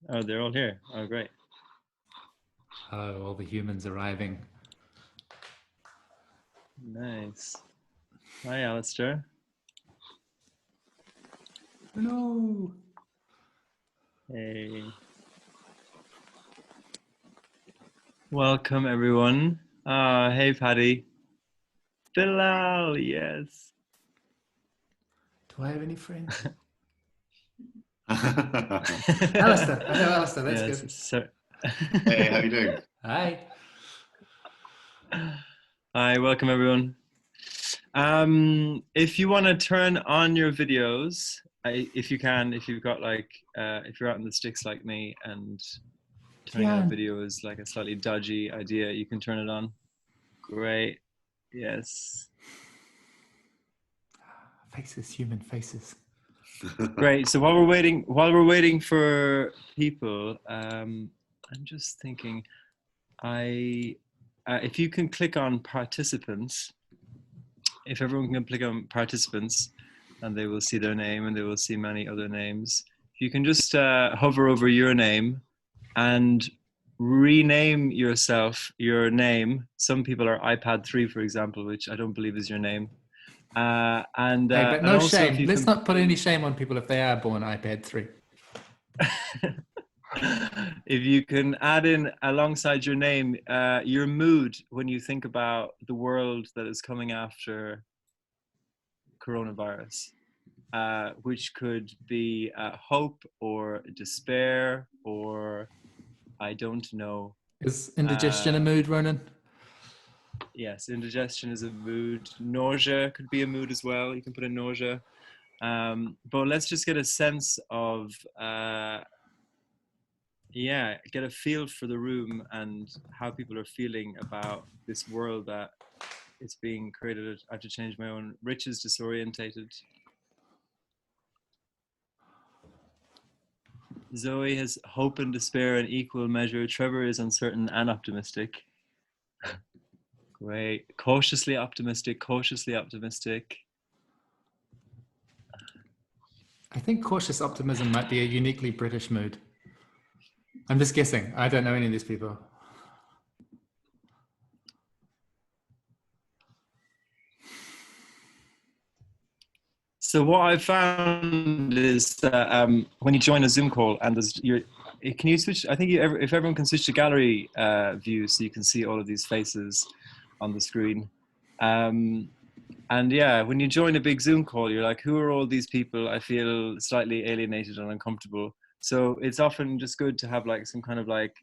Oh, they're all here. Oh, great. Oh, all the humans arriving. Nice. Hi, Alistair. No. Hey. Welcome, everyone. Hey, Paddy. Bilal, yes. Do I have any friends? Alistair. I know Alistair. That's yes, good. so Hey, how you doing? Hi. Hi, welcome, everyone. If you want to turn on your videos, if you can, if you've got like, if you're out in the sticks like me and turning on a video is like a slightly dodgy idea, you can turn it on. Great. Yes. Faces, human faces. Great. So while we're waiting for people, I'm just thinking, if you can click on participants, if everyone can click on participants, and they will see their name, and they will see many other names. If you can just hover over your name and rename yourself your name. Some people are iPad 3, for example, which I don't believe is your name. Hey, but and no also shame. Let's not put any shame on people if they are born iPad 3. If you can add in alongside your name your mood when you think about the world that is coming after coronavirus, which could be hope or despair or I don't know. Is indigestion a mood, Ronan? Yes, indigestion is a mood. Nausea could be a mood as well. You can put in nausea. But let's just get a sense of, get a feel for the room and how people are feeling about this world that is being created. I have to change my own. Rich is disorientated. Zoe has hope and despair in equal measure. Trevor is uncertain and optimistic. Great. Cautiously optimistic, cautiously optimistic. I think cautious optimism might be a uniquely British mood. I'm just guessing. I don't know any of these people. So what I've found is that when you join a Zoom call and can you switch? I think if everyone can switch to gallery view, so you can see all of these faces on the screen. And yeah, when you join a big Zoom call, you're like, who are all these people? I feel slightly alienated and uncomfortable. So it's often just good to have like some kind of like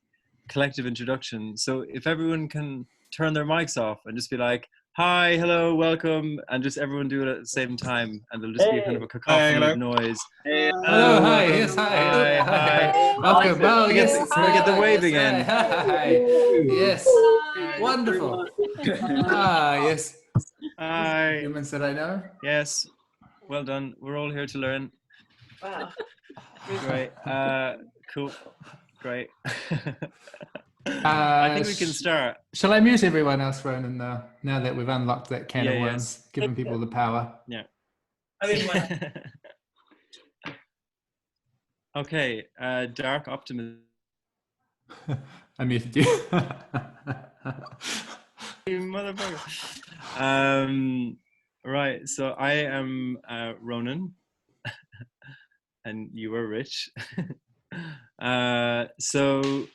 collective introduction. So if everyone can turn their mics off and just be like, hi, hello, welcome, and just everyone do it at the same time, and there'll just be a kind of a cacophony of noise. Hello, hi, yes, hi. Hi. Welcome. Oh, yes. Can we get the waving yes, in? Hi. Yes. Wonderful. Yes. Hi. Humans that I know. Yes. Well done. We're all here to learn. Wow. Great. Cool. Great. I think we can start. Shall I mute everyone else, Ronan, now that we've unlocked that can of worms, Yes. giving people the power? Yeah. I mean, what? Okay. Dark optimism. I muted you. You motherfucker. Right. So I am Ronan, and you are Rich. So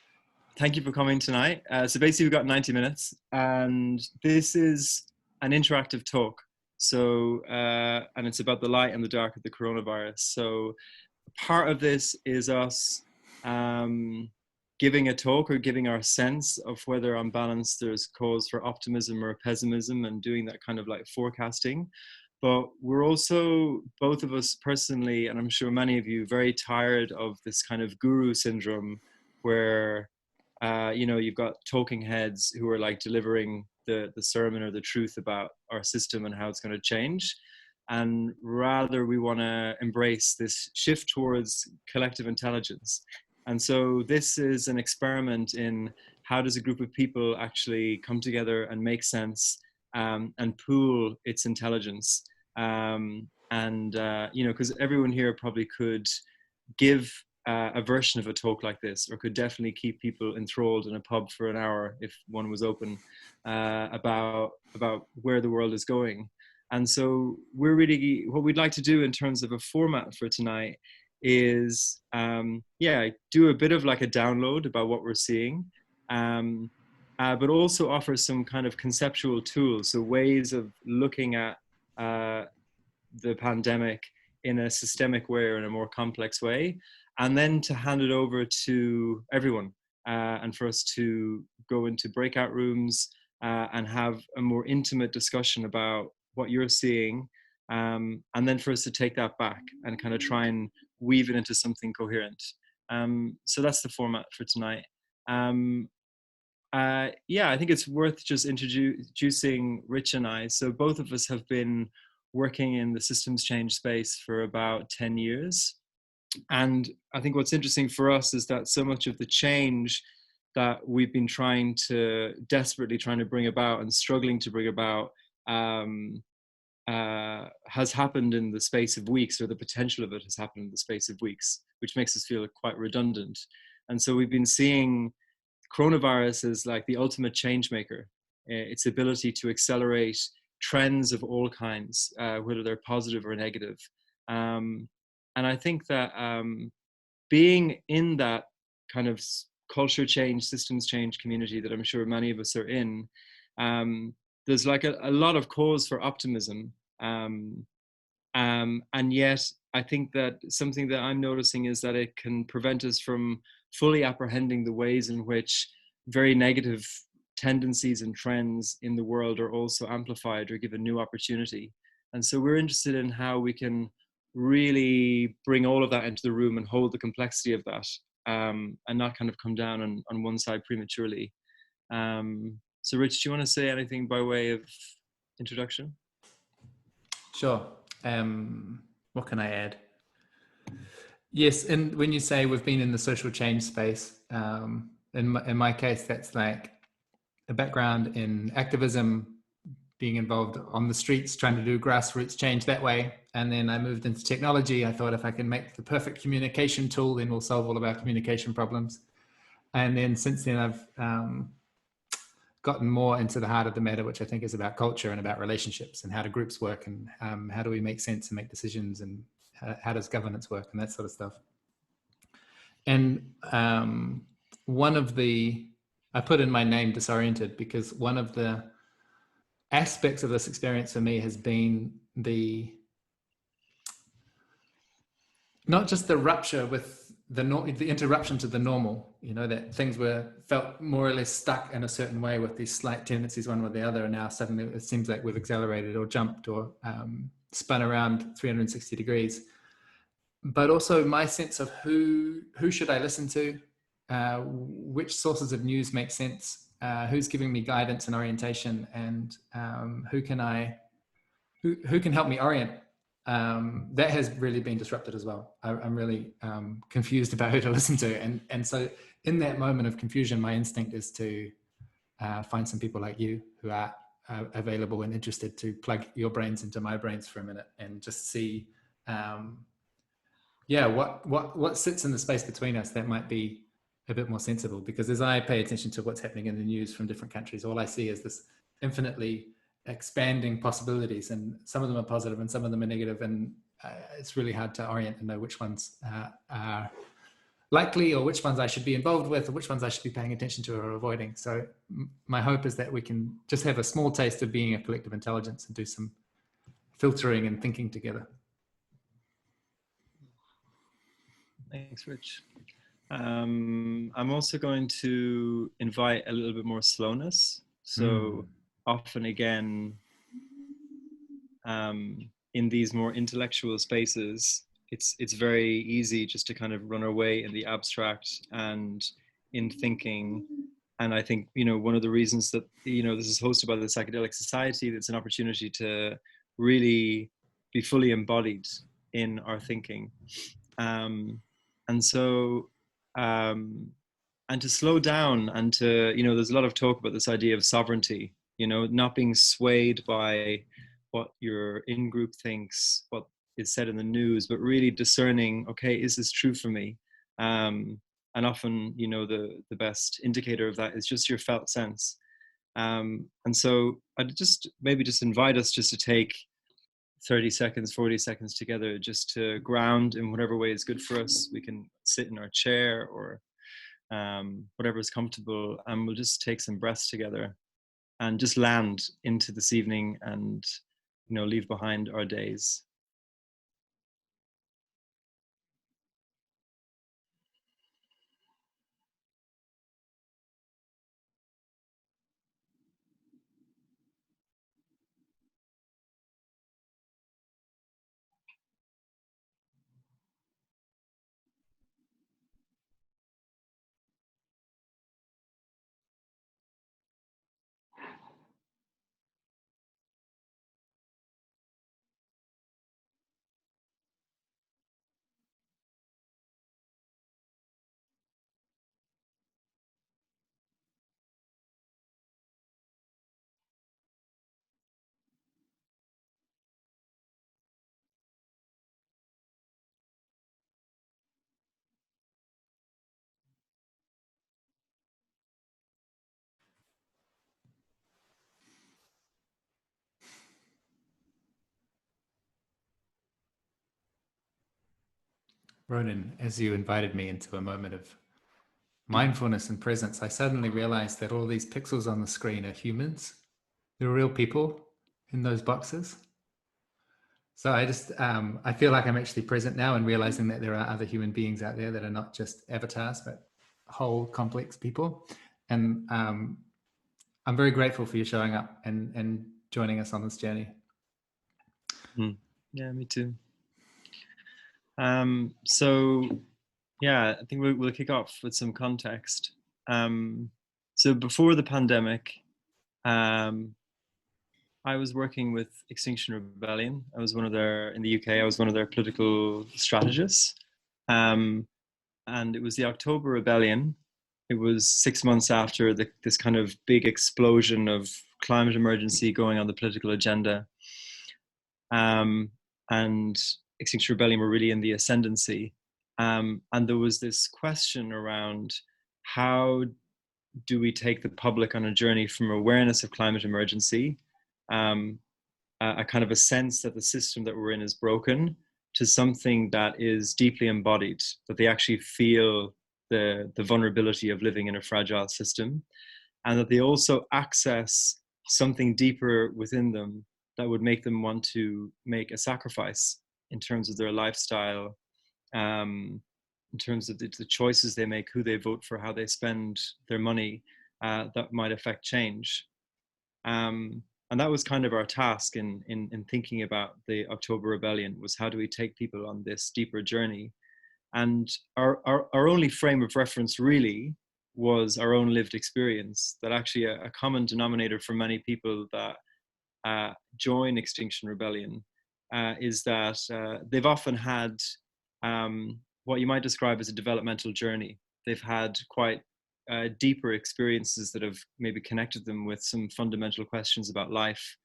thank you for coming tonight. So basically we've got 90 minutes and this is an interactive talk. So, and it's about the light and the dark of the coronavirus. So part of this is us giving a talk or giving our sense of whether on balance there's cause for optimism or pessimism and doing that kind of like forecasting. But we're also, both of us personally, and I'm sure many of you, very tired of this kind of guru syndrome where you've got talking heads who are like delivering the sermon or the truth about our system and how it's going to change. And rather we want to embrace this shift towards collective intelligence. And so this is an experiment in how does a group of people actually come together and make sense and pool its intelligence. Because everyone here probably could give a version of a talk like this, or could definitely keep people enthralled in a pub for an hour if one was open, about where the world is going. And so we're really, what we'd like to do in terms of a format for tonight is, do a bit of like a download about what we're seeing, but also offer some kind of conceptual tools, so ways of looking at the pandemic in a systemic way or in a more complex way, and then to hand it over to everyone, and for us to go into breakout rooms and have a more intimate discussion about what you're seeing, and then for us to take that back and kind of try and weave it into something coherent. So that's the format for tonight. I think it's worth just introducing Rich and I. So both of us have been working in the systems change space for about 10 years. And I think what's interesting for us is that so much of the change that we've been desperately trying to bring about and struggling to bring about has happened in the space of weeks, or the potential of it has happened in the space of weeks, which makes us feel quite redundant. And so we've been seeing coronavirus as like the ultimate change maker, its ability to accelerate trends of all kinds, whether they're positive or negative. And I think that being in that kind of culture change, systems change community that I'm sure many of us are in, there's like a lot of cause for optimism. And yet I think that something that I'm noticing is that it can prevent us from fully apprehending the ways in which very negative tendencies and trends in the world are also amplified or given new opportunity. And so we're interested in how we can really bring all of that into the room and hold the complexity of that, and not kind of come down on one side prematurely. So Rich, do you want to say anything by way of introduction? Sure. What can I add? Yes, and when you say we've been in the social change space, in my case, that's like a background in activism, being involved on the streets, trying to do grassroots change that way. And then I moved into technology. I thought if I can make the perfect communication tool, then we'll solve all of our communication problems. And then since then, I've gotten more into the heart of the matter, which I think is about culture and about relationships and how do groups work, and how do we make sense and make decisions, and how does governance work, and that sort of stuff. And I put in my name disoriented, because one of the aspects of this experience for me has been not just the rupture with the interruption to the normal, that things felt more or less stuck in a certain way with these slight tendencies one way or the other, and now suddenly it seems like we've accelerated or jumped or spun around 360 degrees. But also my sense of who should I listen to, which sources of news make sense, who's giving me guidance and orientation, and who can help me orient. That has really been disrupted as well. I'm really confused about who to listen to, and so in that moment of confusion, my instinct is to find some people like you who are available and interested to plug your brains into my brains for a minute and just see what sits in the space between us that might be a bit more sensible. Because as I pay attention to what's happening in the news from different countries, all I see is this infinitely expanding possibilities, and some of them are positive and some of them are negative, and it's really hard to orient and know which ones are likely, or which ones I should be involved with, or which ones I should be paying attention to or avoiding. So my hope is that we can just have a small taste of being a collective intelligence and do some filtering and thinking together. Thanks, Rich. I'm also going to invite a little bit more slowness. So often again, in these more intellectual spaces, it's very easy just to kind of run away in the abstract and in thinking. And I think, one of the reasons that, this is hosted by the Psychedelic Society, that's an opportunity to really be fully embodied in our thinking. And so, and to slow down, and to, there's a lot of talk about this idea of sovereignty, not being swayed by what your in-group thinks, what is said in the news, but really discerning, okay, is this true for me? And often, you know, the best indicator of that is just your felt sense. And so I'd just maybe just invite us just to take 30 seconds, 40 seconds together, just to ground in whatever way is good for us. We can sit in our chair or whatever is comfortable, and we'll just take some breaths together and just land into this evening and, you know, leave behind our days. Ronan, as you invited me into a moment of mindfulness and presence, I suddenly realized that all these pixels on the screen are humans. They're real people in those boxes. So I just, I feel like I'm actually present now and realizing that there are other human beings out there that are not just avatars, but whole complex people. And I'm very grateful for you showing up and joining us on this journey. Yeah, me too. So yeah, I think we'll kick off with some context. So before the pandemic, I was working with Extinction Rebellion. I was in the UK, I was one of their political strategists. And it was the October Rebellion. It was 6 months after this kind of big explosion of climate emergency going on the political agenda. And Extinction Rebellion were really in the ascendancy. And there was this question around how do we take the public on a journey from awareness of climate emergency, a kind of a sense that the system that we're in is broken, to something that is deeply embodied, that they actually feel the vulnerability of living in a fragile system, and that they also access something deeper within them that would make them want to make a sacrifice in terms of their lifestyle, in terms of the choices they make, who they vote for, how they spend their money, that might affect change. And that was kind of our task in thinking about the October Rebellion, was how do we take people on this deeper journey? And our only frame of reference really was our own lived experience, that actually a common denominator for many people that join Extinction Rebellion is that they've often had what you might describe as a developmental journey. They've had quite deeper experiences that have maybe connected them with some fundamental questions about life.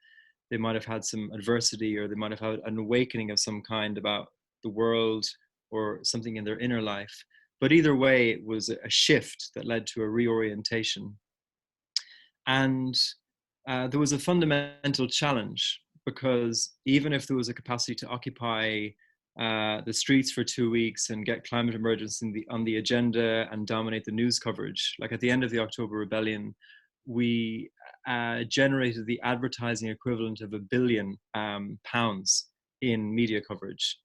They might have had some adversity, or they might have had an awakening of some kind about the world or something in their inner life. But either way, it was a shift that led to a reorientation. And there was a fundamental challenge, because even if there was a capacity to occupy the streets for 2 weeks and get climate emergency on the agenda and dominate the news coverage, like at the end of the October Rebellion, we generated the advertising equivalent of £1 billion in media coverage.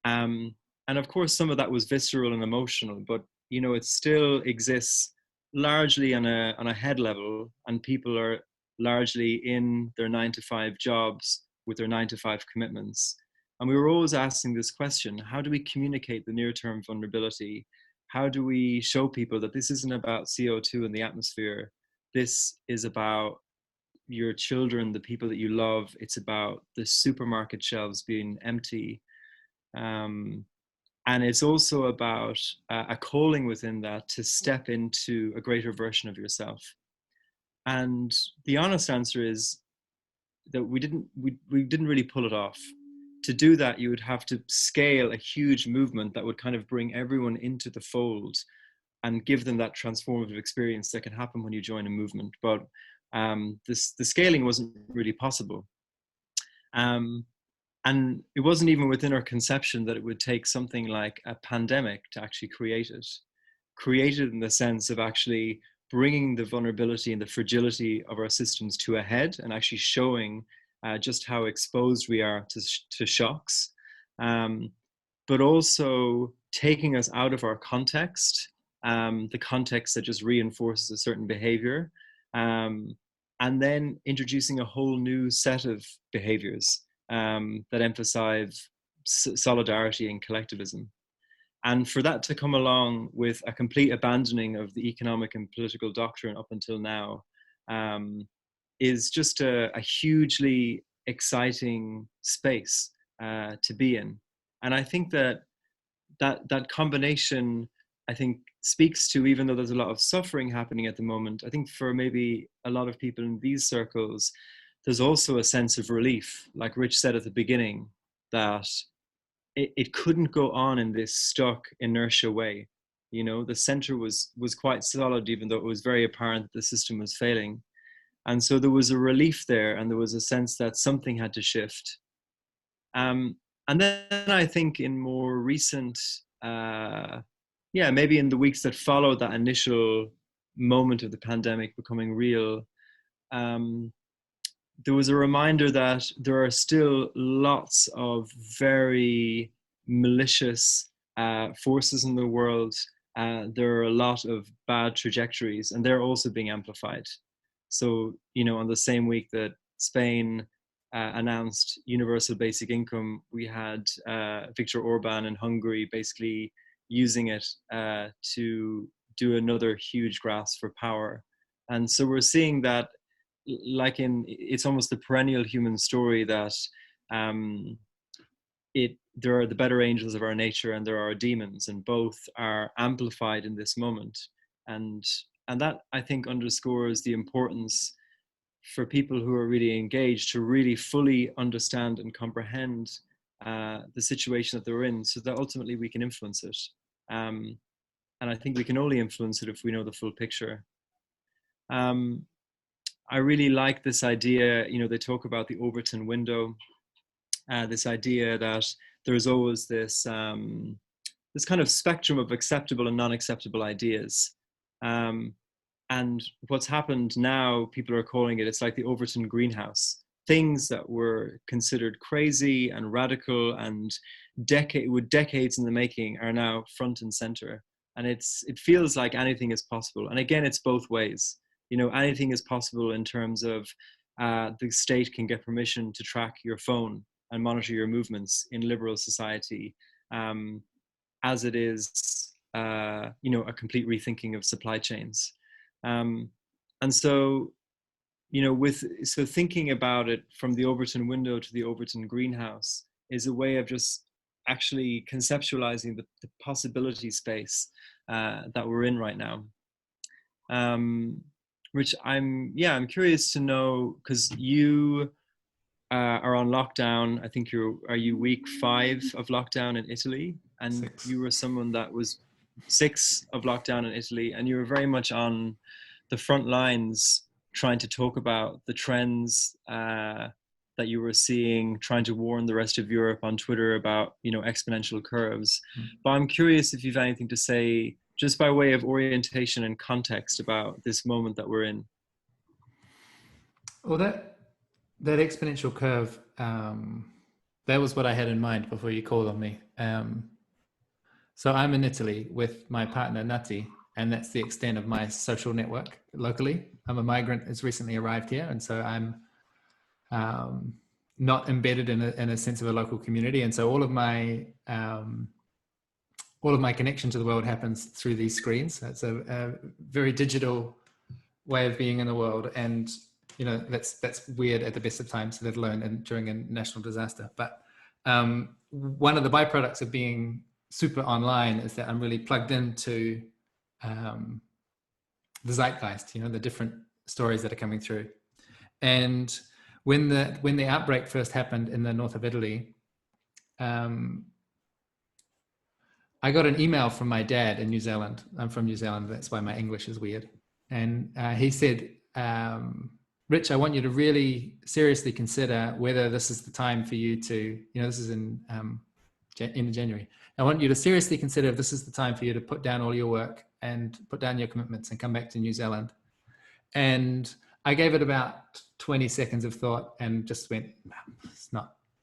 And of course, some of that was visceral and emotional, but you know, it still exists largely on a head level, and people are largely in their 9-to-5 jobs with their 9-to-5 commitments. And we were always asking this question: how do we communicate the near-term vulnerability? How do we show people that this isn't about CO2 in the atmosphere? This is about your children, the people that you love. It's about the supermarket shelves being empty. And it's also about a calling within that to step into a greater version of yourself. And the honest answer is that we didn't really pull it off. to do that, you would have to scale a huge movement that would kind of bring everyone into the fold and give them that transformative experience that can happen when you join a movement. But the scaling wasn't really possible. And it wasn't even within our conception that it would take something like a pandemic to actually create it. Created in the sense of actually bringing the vulnerability and the fragility of our systems to a head and actually showing just how exposed we are to shocks, but also taking us out of our context, the context that just reinforces a certain behavior, and then introducing a whole new set of behaviors that emphasize solidarity and collectivism. And for that to come along with a complete abandoning of the economic and political doctrine up until now is just a hugely exciting space to be in. And I think that combination, I think, speaks to, even though there's a lot of suffering happening at the moment, I think for maybe a lot of people in these circles, there's also a sense of relief, like Rich said at the beginning, that it couldn't go on in this stuck inertia way. You know, the center was quite solid, even though it was very apparent that the system was failing. And so there was a relief there, and there was a sense that something had to shift. And then I think in more recent, maybe in the weeks that followed that initial moment of the pandemic becoming real, there was a reminder that there are still lots of very malicious forces in the world. There are a lot of bad trajectories, and they're also being amplified. So, you know, on the same week that Spain announced universal basic income, we had Viktor Orban in Hungary basically using it to do another huge grasp for power. And so we're seeing that, like it's almost the perennial human story that there are the better angels of our nature and there are demons, and both are amplified in this moment. And that, I think, underscores the importance for people who are really engaged to really fully understand and comprehend the situation that they're in, so that ultimately we can influence it. And I think we can only influence it if we know the full picture. I really like this idea, you know, they talk about the Overton window, this idea that there's always this this kind of spectrum of acceptable and non-acceptable ideas. And what's happened now, people are calling it's like the Overton greenhouse. Things that were considered crazy and radical and decades in the making are now front and center. And it feels like anything is possible. And again, it's both ways. You know, anything is possible in terms of the state can get permission to track your phone and monitor your movements in liberal society, as it is, you know, a complete rethinking of supply chains. And so, you know, so thinking about it from the Overton window to the Overton greenhouse is a way of just actually conceptualizing the possibility space that we're in right now. Which I'm curious to know, because you are on lockdown. I think are you week 5 of lockdown in Italy? And 6. You were someone that was 6 of lockdown in Italy, and you were very much on the front lines trying to talk about the trends that you were seeing, trying to warn the rest of Europe on Twitter about, you know, exponential curves. But I'm curious if you've anything to say, just by way of orientation and context, about this moment that we're in. Well, that exponential curve, that was what I had in mind before you called on me. So I'm in Italy with my partner, Nati, and that's the extent of my social network locally. I'm a migrant who's recently arrived here, and so I'm not embedded in a sense of a local community. And so all of my connection to the world happens through these screens. It's a very digital way of being in the world, and you know that's weird at the best of times, let alone during a national disaster. But one of the byproducts of being super online is that I'm really plugged into the zeitgeist, you know, the different stories that are coming through. And when the outbreak first happened in the north of Italy, I got an email from my dad in New Zealand. I'm from New Zealand. That's why my English is weird. And he said, Rich, I want you to really seriously consider whether this is the time for you to, this is in January. I want you to seriously consider if this is the time for you to put down all your work and put down your commitments and come back to New Zealand. And I gave it about 20 seconds of thought and just went,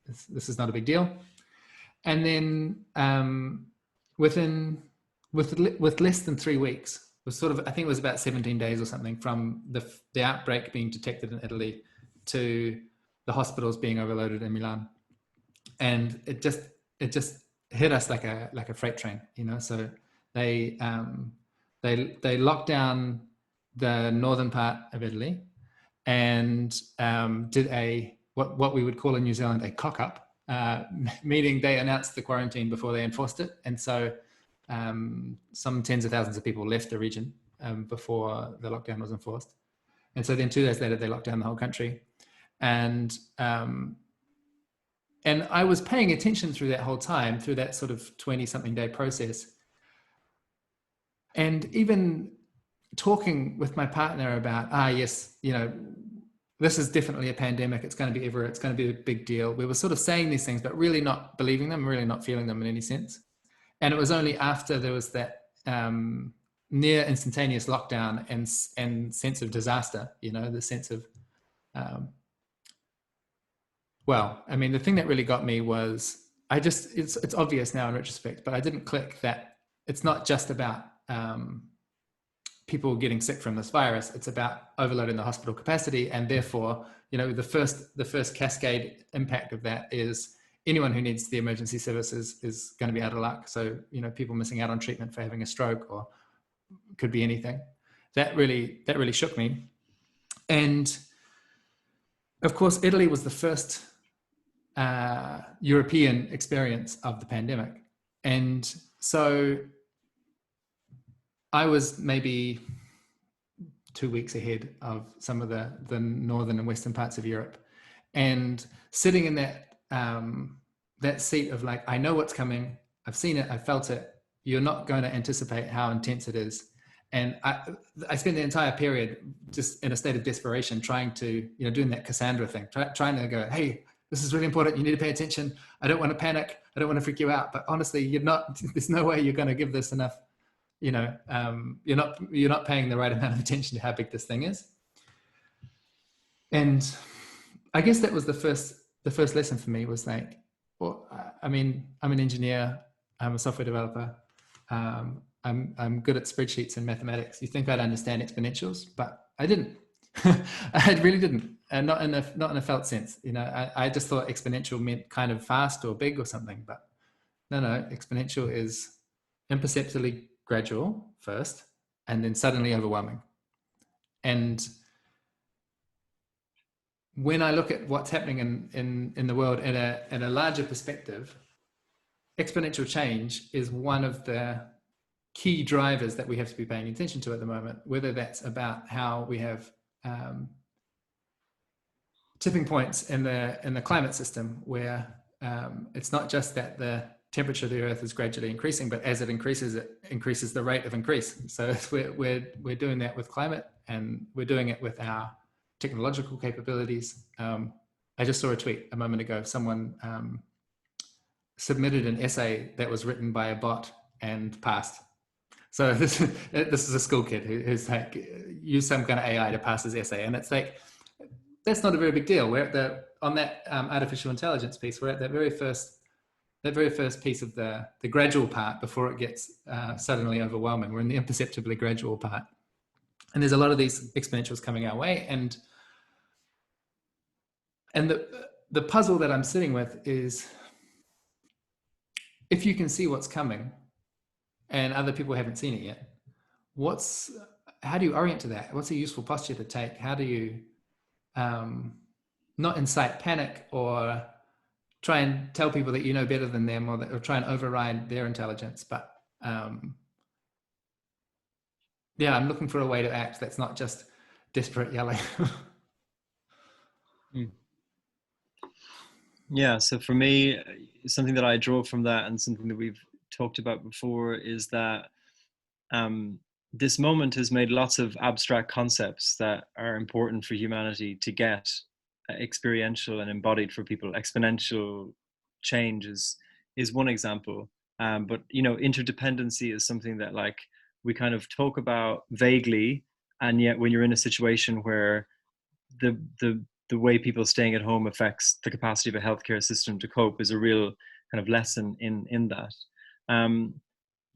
this is not a big deal. And then with less than 3 weeks, was sort of, I think it was about 17 days or something from the outbreak being detected in Italy to the hospitals being overloaded in Milan. And it just hit us like a freight train, so they locked down the northern part of Italy and did what we would call in New Zealand a cock up, meaning they announced the quarantine before they enforced it. And so some tens of thousands of people left the region before the lockdown was enforced. And so then 2 days later, they locked down the whole country. And I was paying attention through that whole time, through that sort of 20-something day process. And even talking with my partner about, yes, this is definitely a pandemic. It's going to be everywhere. It's going to be a big deal. We were sort of saying these things, but really not believing them, really not feeling them in any sense. And it was only after there was that near instantaneous lockdown and sense of disaster, the sense of, the thing that really got me was it's obvious now in retrospect, but I didn't click that it's not just about people getting sick from this virus. It's about overloading the hospital capacity. And therefore, the first cascade impact of that is anyone who needs the emergency services is going to be out of luck. So, people missing out on treatment for having a stroke or could be anything. That really shook me. And of course, Italy was the first European experience of the pandemic. And so I was maybe 2 weeks ahead of some of the northern and western parts of Europe, and sitting in that seat of like, I know what's coming. I've seen it. I felt it. You're not going to anticipate how intense it is. And I spent the entire period just in a state of desperation, trying to, doing that Cassandra thing, trying to go, hey, this is really important. You need to pay attention. I don't want to panic. I don't want to freak you out. But honestly, there's no way you're going to give this enough. You're not paying the right amount of attention to how big this thing is. And I guess that was the first lesson for me was like, I'm an engineer. I'm a software developer. I'm good at spreadsheets and mathematics. You think I'd understand exponentials, but I didn't. I really didn't, and not in a felt sense. I just thought exponential meant kind of fast or big or something. But no, exponential is imperceptibly gradual first, and then suddenly overwhelming. And when I look at what's happening in the world in a larger perspective, exponential change is one of the key drivers that we have to be paying attention to at the moment, whether that's about how we have tipping points in the climate system where it's not just that the temperature of the earth is gradually increasing, but as it increases the rate of increase. So we're doing that with climate, and we're doing it with our technological capabilities. I just saw a tweet a moment ago. Someone submitted an essay that was written by a bot and passed. So this is a school kid who's like used some kind of AI to pass his essay, and it's like, that's not a very big deal. We're at on that artificial intelligence piece. We're at that very first piece of the gradual part before it gets suddenly overwhelming. We're in the imperceptibly gradual part, and there's a lot of these exponentials coming our way. And the puzzle that I'm sitting with is, if you can see what's coming, and other people haven't seen it yet, how do you orient to that? What's a useful posture to take? How do you not incite panic or try and tell people that you know better than them, or try and override their intelligence? But I'm looking for a way to act that's not just desperate yelling. Yeah, so for me, something that I drove from that and something that we've talked about before is that um, this moment has made lots of abstract concepts that are important for humanity to get experiential and embodied for people. Exponential change is one example, but interdependency is something that like we kind of talk about vaguely, and yet when you're in a situation where the way people staying at home affects the capacity of a healthcare system to cope is a real kind of lesson in that. Um,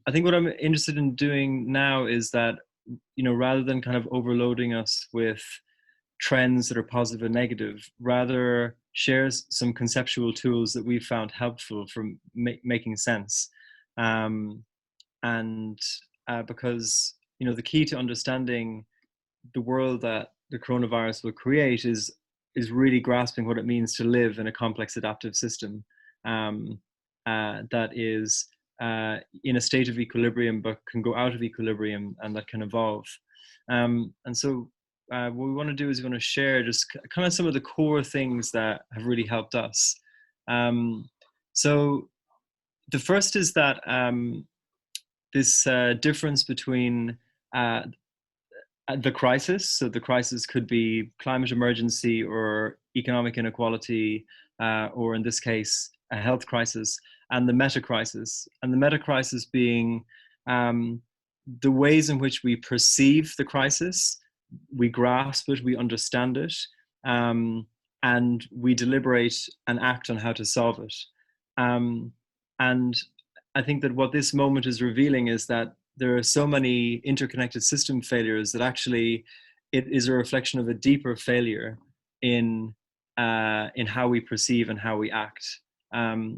I think what I'm interested in doing now is that, rather than kind of overloading us with trends that are positive and negative, rather shares some conceptual tools that we've found helpful for making sense. Um, and because, the key to understanding the world that the coronavirus will create is really grasping what it means to live in a complex adaptive system um, that is in a state of equilibrium but can go out of equilibrium and that can evolve. And so what we want to do is we want to share just kind of some of the core things that have really helped us. So the first is that this difference between the crisis. So the crisis could be climate emergency or economic inequality, or in this case, a health crisis, and the meta crisis. And the meta crisis being the ways in which we perceive the crisis, we grasp it, we understand it, and we deliberate and act on how to solve it. And I think that what this moment is revealing is that there are so many interconnected system failures that actually it is a reflection of a deeper failure in how we perceive and how we act.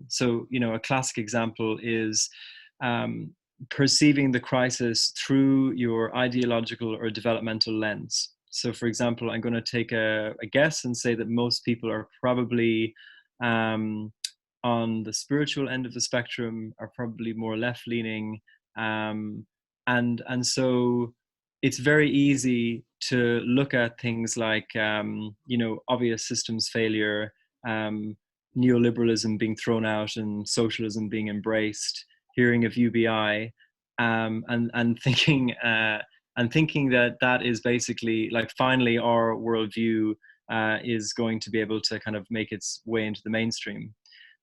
So, a classic example is perceiving the crisis through your ideological or developmental lens. So, for example, I'm going to take a guess and say that most people are probably on the spiritual end of the spectrum, are probably more left-leaning. And so it's very easy to look at things like obvious systems failure, neoliberalism being thrown out and socialism being embraced, hearing of UBI, and thinking that is basically like finally our worldview is going to be able to kind of make its way into the mainstream.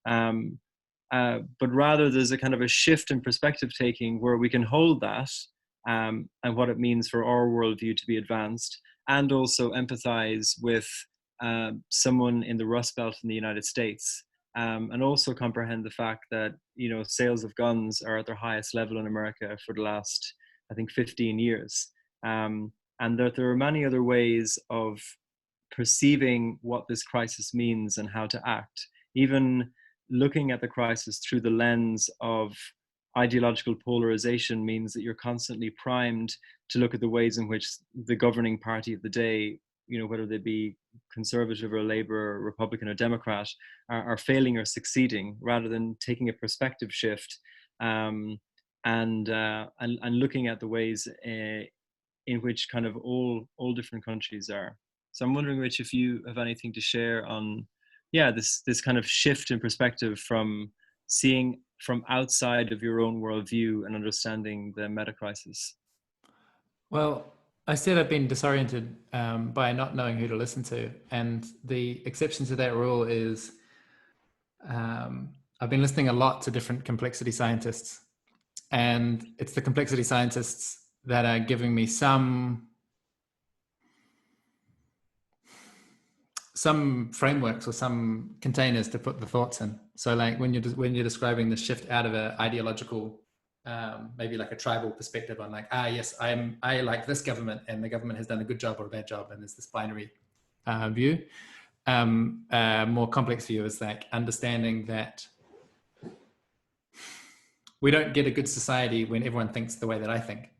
But rather there's a kind of a shift in perspective taking where we can hold that and what it means for our worldview to be advanced, and also empathize with someone in the Rust Belt in the United States, and also comprehend the fact that sales of guns are at their highest level in America for the last, I think, 15 years, and that there are many other ways of perceiving what this crisis means and how to act, even looking at the crisis through the lens of ideological polarization means that you're constantly primed to look at the ways in which the governing party of the day, whether they be conservative or Labour or Republican or Democrat, are failing or succeeding, rather than taking a perspective shift and looking at the ways in which kind of all different countries are. So I'm wondering, Rich, if you have anything to share on this kind of shift in perspective from seeing from outside of your own worldview and understanding the meta crisis. Well, I said I've been disoriented by not knowing who to listen to, and the exception to that rule is I've been listening a lot to different complexity scientists, and it's the complexity scientists that are giving me some frameworks or some containers to put the thoughts in. So like when you're describing the shift out of an ideological, maybe like a tribal perspective on like, yes, I like this government and the government has done a good job or a bad job, and there's this binary view. More complex view is like understanding that we don't get a good society when everyone thinks the way that I think.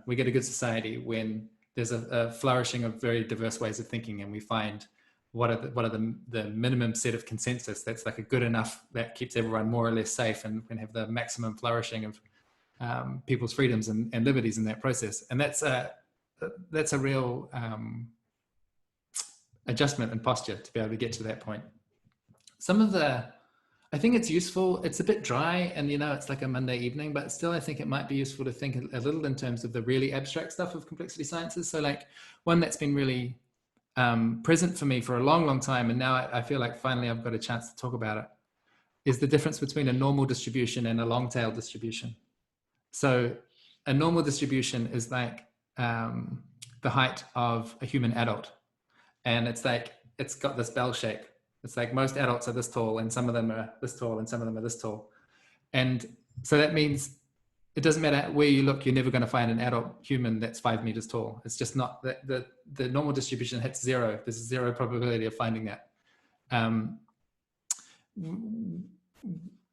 We get a good society when there's a flourishing of very diverse ways of thinking, and we find what are the minimum set of consensus that's like a good enough that keeps everyone more or less safe and can have the maximum flourishing of people's freedoms and liberties in that process. And that's a real adjustment and posture to be able to get to that point. some of the, I think it's useful. It's a bit dry and, it's like a Monday evening, but still I think it might be useful to think a little in terms of the really abstract stuff of complexity sciences. So like one that's been really present for me for a long, long time, and now I feel like finally I've got a chance to talk about it, is the difference between a normal distribution and a long tail distribution. So a normal distribution is like the height of a human adult. And it's like, it's got this bell shape. It's like most adults are this tall and some of them are this tall and some of them are this tall. And so that means it doesn't matter where you look, you're never going to find an adult human that's 5 meters tall. It's just not, the normal distribution hits zero. There's zero probability of finding that. And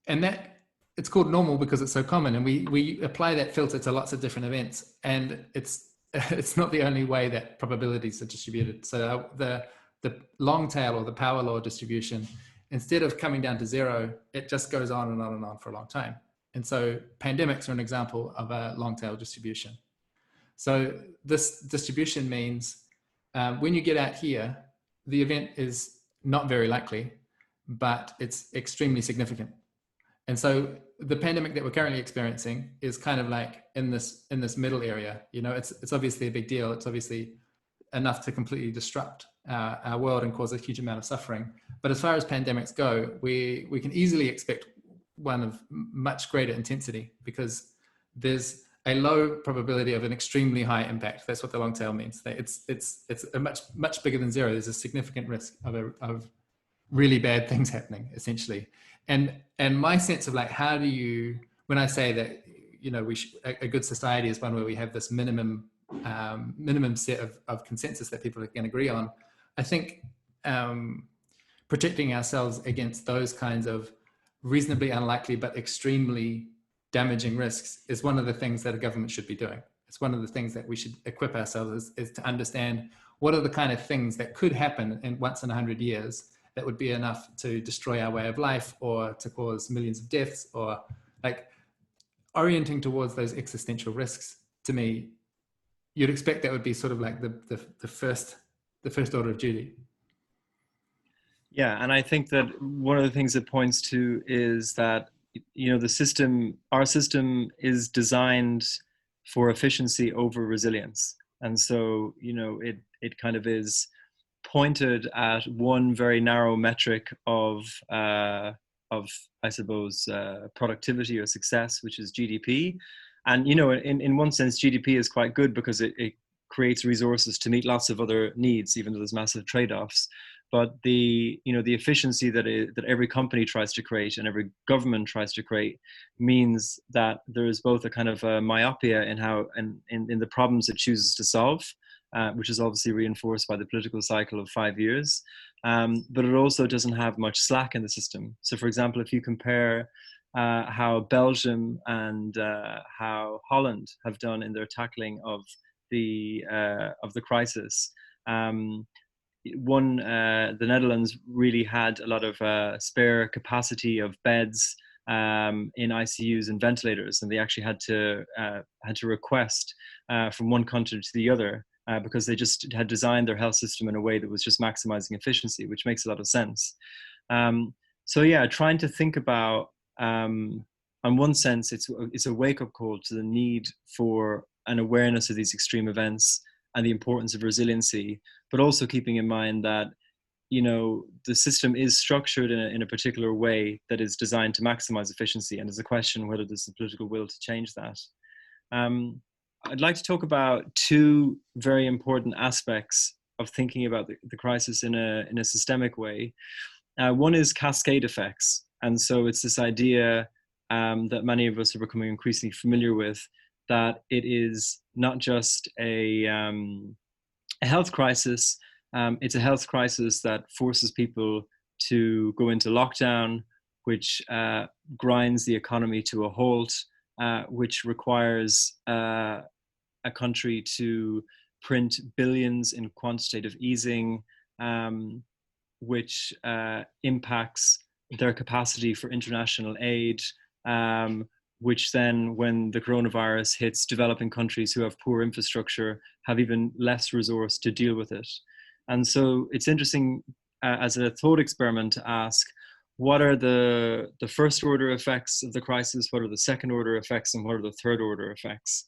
that, it's called normal because it's so common, and we apply that filter to lots of different events, and it's not the only way that probabilities are distributed. So the long tail or the power law distribution, instead of coming down to zero, it just goes on and on and on for a long time. And so pandemics are an example of a long tail distribution. So this distribution means when you get out here, the event is not very likely, but it's extremely significant. And so the pandemic that we're currently experiencing is kind of like in this middle area. It's obviously a big deal. It's obviously enough to completely disrupt our world and cause a huge amount of suffering. But as far as pandemics go, we can easily expect one of much greater intensity because there's a low probability of an extremely high impact. That's what the long tail means. It's a much bigger than zero. There's a significant risk of really bad things happening, essentially. And my sense of like, how do you, when I say that, a good society is one where we have this minimum set of consensus that people can agree on. I think protecting ourselves against those kinds of reasonably unlikely but extremely damaging risks is one of the things that a government should be doing. It's one of the things that we should equip ourselves is to understand what are the kind of things that could happen in once in 100 years that would be enough to destroy our way of life or to cause millions of deaths, or like orienting towards those existential risks. To me, you'd expect that would be sort of like the first order of duty. Yeah, and I think that one of the things it points to is that our system is designed for efficiency over resilience, and so it kind of is pointed at one very narrow metric of I suppose productivity or success, which is GDP. And in one sense GDP is quite good because it creates resources to meet lots of other needs, even though there's massive trade-offs. But the efficiency that every company tries to create and every government tries to create means that there is both a kind of a myopia in how and in the problems it chooses to solve, which is obviously reinforced by the political cycle of 5 years. But it also doesn't have much slack in the system. So, for example, if you compare how Belgium and how Holland have done in their tackling of the crisis. The Netherlands really had a lot of spare capacity of beds in ICUs and ventilators, and they actually had to request from one country to the other because they just had designed their health system in a way that was just maximizing efficiency, which makes a lot of sense. So yeah, trying to think about, on one sense, it's a wake-up call to the need for an awareness of these extreme events and the importance of resiliency, but also keeping in mind that the system is structured in a particular way that is designed to maximize efficiency, and there's a question whether there's the political will to change that. I'd like to talk about two very important aspects of thinking about the crisis in a systemic way. One is cascade effects, and so it's this idea that many of us are becoming increasingly familiar with, that it is not just a health crisis, it's a health crisis that forces people to go into lockdown, which grinds the economy to a halt, which requires a country to print billions in quantitative easing, which impacts their capacity for international aid, which then, when the coronavirus hits developing countries who have poor infrastructure, have even less resource to deal with it. And so it's interesting as a thought experiment to ask, what are the first order effects of the crisis, what are the second order effects, and what are the third order effects.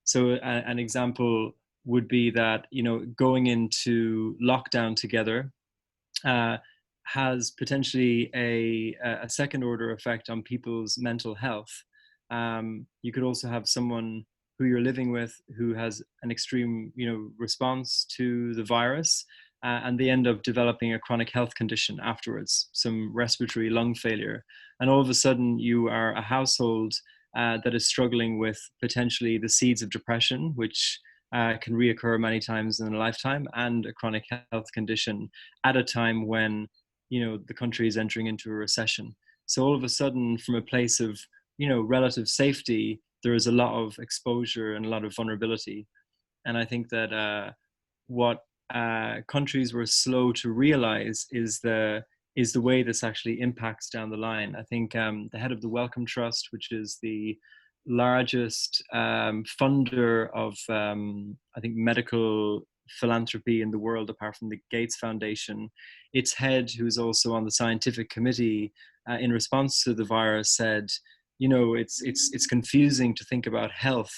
So an example would be that, you know, going into lockdown together has potentially a second order effect on people's mental health. You could also have someone who you're living with who has an extreme, you know, response to the virus, and they end up developing a chronic health condition afterwards, some respiratory lung failure, and all of a sudden you are a household that is struggling with potentially the seeds of depression, which can reoccur many times in a lifetime, and a chronic health condition at a time when, you know, the country is entering into a recession. So all of a sudden, from a place of, you know, relative safety, there is a lot of exposure and a lot of vulnerability. And I think that what countries were slow to realize is the way this actually impacts down the line. I think the head of the Wellcome Trust, which is the largest funder of I think medical philanthropy in the world, apart from the Gates Foundation, its head, who's also on the scientific committee, in response to the virus, said, you know, it's confusing to think about health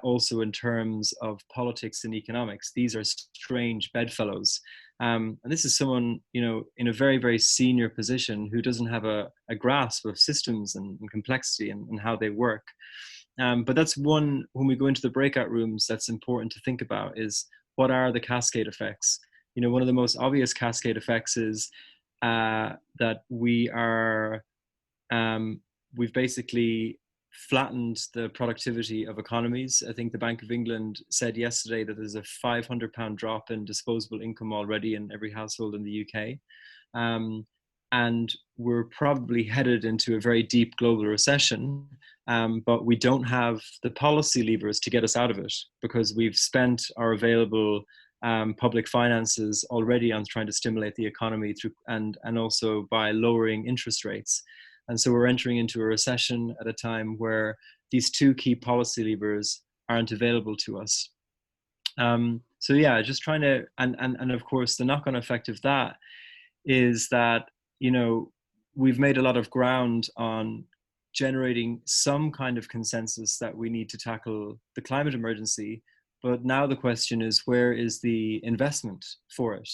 also in terms of politics and economics. These are strange bedfellows. And this is someone, you know, in a very, very senior position who doesn't have a grasp of systems and complexity and how they work. But that's one, when we go into the breakout rooms, that's important to think about, is what are the cascade effects? You know, one of the most obvious cascade effects is that we've basically flattened the productivity of economies. I think the Bank of England said yesterday that there's a £500 drop in disposable income already in every household in the UK. And we're probably headed into a very deep global recession, but we don't have the policy levers to get us out of it, because we've spent our available public finances already on trying to stimulate the economy through, and also by lowering interest rates. And so we're entering into a recession at a time where these two key policy levers aren't available to us. So yeah, just trying to, and of course the knock-on effect of that is that, you know, we've made a lot of ground on generating some kind of consensus that we need to tackle the climate emergency, but now the question is, where is the investment for it?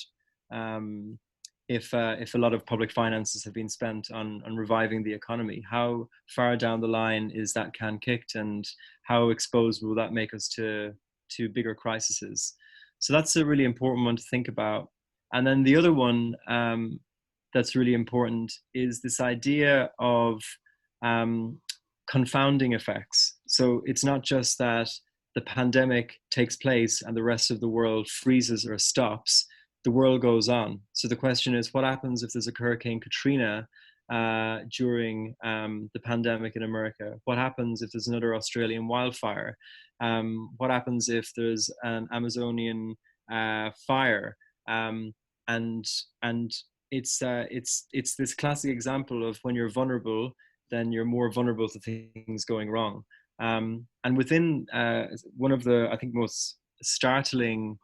If a lot of public finances have been spent on reviving the economy, how far down the line is that can kicked, and how exposed will that make us to bigger crises? So that's a really important one to think about. And then the other one that's really important is this idea of confounding effects. So it's not just that the pandemic takes place and the rest of the world freezes or stops. The world goes on. So the question is, what happens if there's a Hurricane Katrina during the pandemic in America? What happens if there's another Australian wildfire? What happens if there's an Amazonian fire? And it's this classic example of, when you're vulnerable, then you're more vulnerable to things going wrong. And within one of the, I think, most startling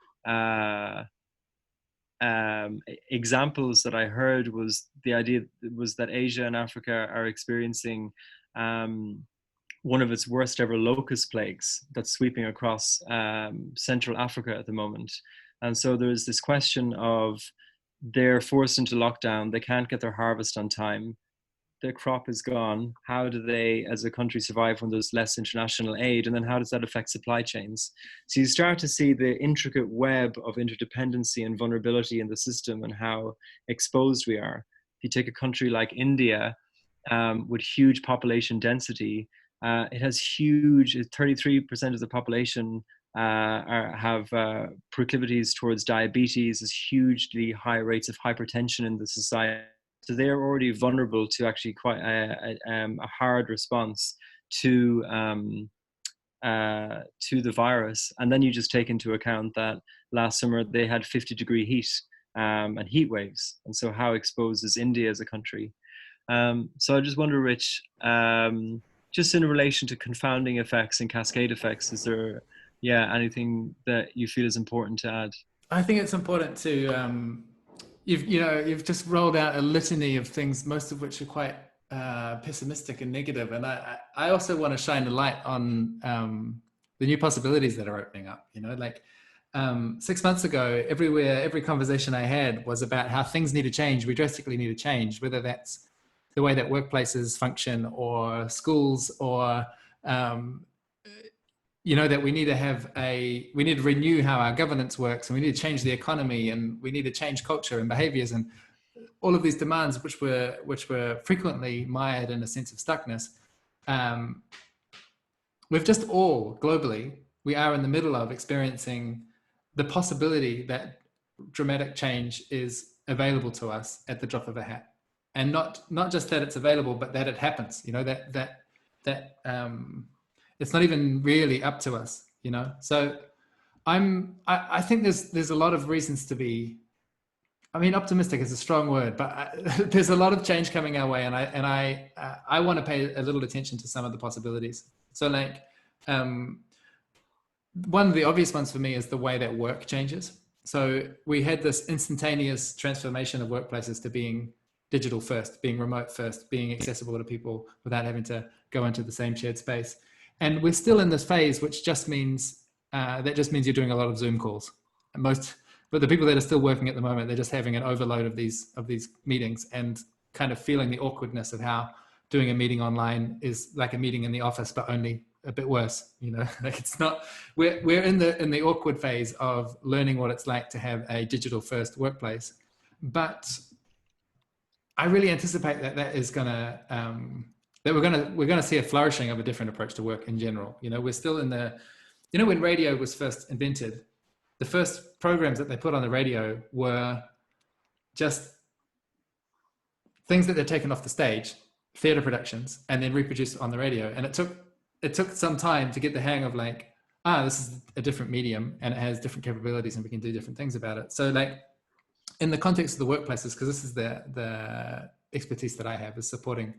examples that I heard was the idea was that Asia and Africa are experiencing one of its worst ever locust plagues that's sweeping across Central Africa at the moment. And so there's this question of, they're forced into lockdown, they can't get their harvest on time, their crop is gone. How do they, as a country, survive when there's less international aid? And then how does that affect supply chains? So you start to see the intricate web of interdependency and vulnerability in the system, and how exposed we are. If you take a country like India, with huge population density, it has huge, 33% of the population have proclivities towards diabetes. There's hugely high rates of hypertension in the society. So they are already vulnerable to actually quite a hard response to the virus. And then you just take into account that last summer they had 50-degree heat and heat waves. And so how exposed is India as a country? So I just wonder, Rich, just in relation to confounding effects and cascade effects, is there anything that you feel is important to add? I think it's important to you've just rolled out a litany of things, most of which are quite pessimistic and negative. And I also want to shine a light on the new possibilities that are opening up. Like 6 months ago, every conversation I had was about how things need to change. We drastically need to change, whether that's the way that workplaces function or schools, or that we need to renew how our governance works, and we need to change the economy, and we need to change culture and behaviors, and all of these demands, which were frequently mired in a sense of stuckness. We've just all globally, we are in the middle of experiencing the possibility that dramatic change is available to us at the drop of a hat, and not just that it's available, but that it happens. That it's not even really up to us. So I think there's a lot of reasons to be. I mean, optimistic is a strong word, but there's a lot of change coming our way, and I want to pay a little attention to some of the possibilities. So, like, one of the obvious ones for me is the way that work changes. So we had this instantaneous transformation of workplaces to being digital first, being remote first, being accessible to people without having to go into the same shared space. And we're still in this phase, which just means you're doing a lot of Zoom calls. But the people that are still working at the moment, they're just having an overload of these meetings and kind of feeling the awkwardness of how doing a meeting online is like a meeting in the office, but only a bit worse. Like, it's not. We're in the awkward phase of learning what it's like to have a digital first workplace. But I really anticipate that is gonna that we're gonna see a flourishing of a different approach to work in general. We're still in the, when radio was first invented, the first programs that they put on the radio were just things that they're taken off the stage, theater productions, and then reproduced on the radio. And it took some time to get the hang of, like, this is a different medium and it has different capabilities and we can do different things about it. So, like, in the context of the workplaces, because this is the expertise that I have, is supporting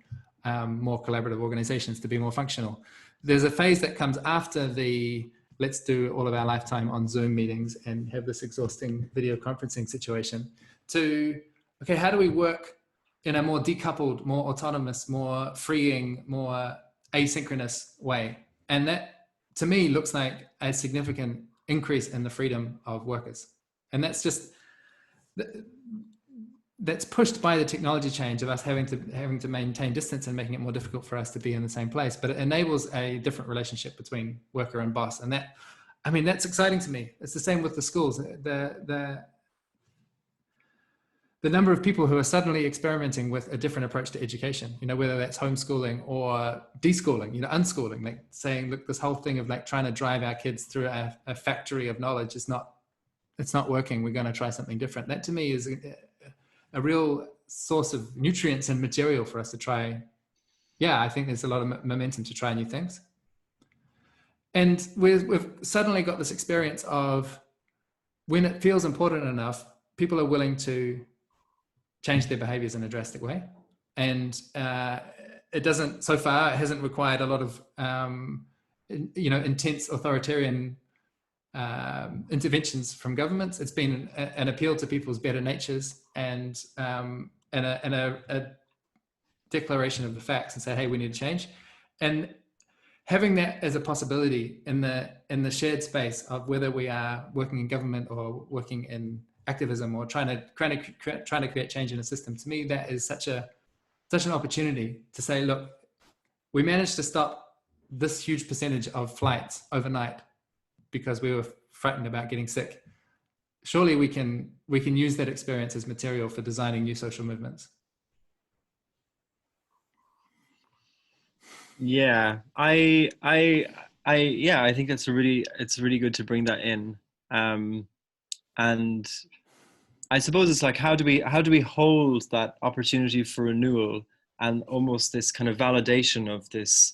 more collaborative organizations to be more functional. There's a phase that comes after the let's do all of our lifetime on Zoom meetings and have this exhausting video conferencing situation to, okay, how do we work in a more decoupled, more autonomous, more freeing, more asynchronous way? And that, to me, looks like a significant increase in the freedom of workers. And that's pushed by the technology change of us having to maintain distance and making it more difficult for us to be in the same place. But it enables a different relationship between worker and boss. And that's exciting to me. It's the same with the schools. The number of people who are suddenly experimenting with a different approach to education, whether that's homeschooling or deschooling, unschooling, like saying, look, this whole thing of like trying to drive our kids through a factory of knowledge it's not working. We're going to try something different. That, to me, is a real source of nutrients and material for us to try. Yeah, I think there's a lot of momentum to try new things. And we've suddenly got this experience of, when it feels important enough, people are willing to change their behaviors in a drastic way. And it hasn't required a lot of, intense authoritarian interventions from governments. It's been an appeal to people's better natures and a declaration of the facts and say, hey, we need to change. And having that as a possibility in the shared space of whether we are working in government or working in activism or trying to create change in a system, to me, that is such an opportunity to say, look, we managed to stop this huge percentage of flights overnight because we were frightened about getting sick. Surely we can use that experience as material for designing new social movements. Yeah, I think it's really good to bring that in. And I suppose it's like, how do we hold that opportunity for renewal and almost this kind of validation of this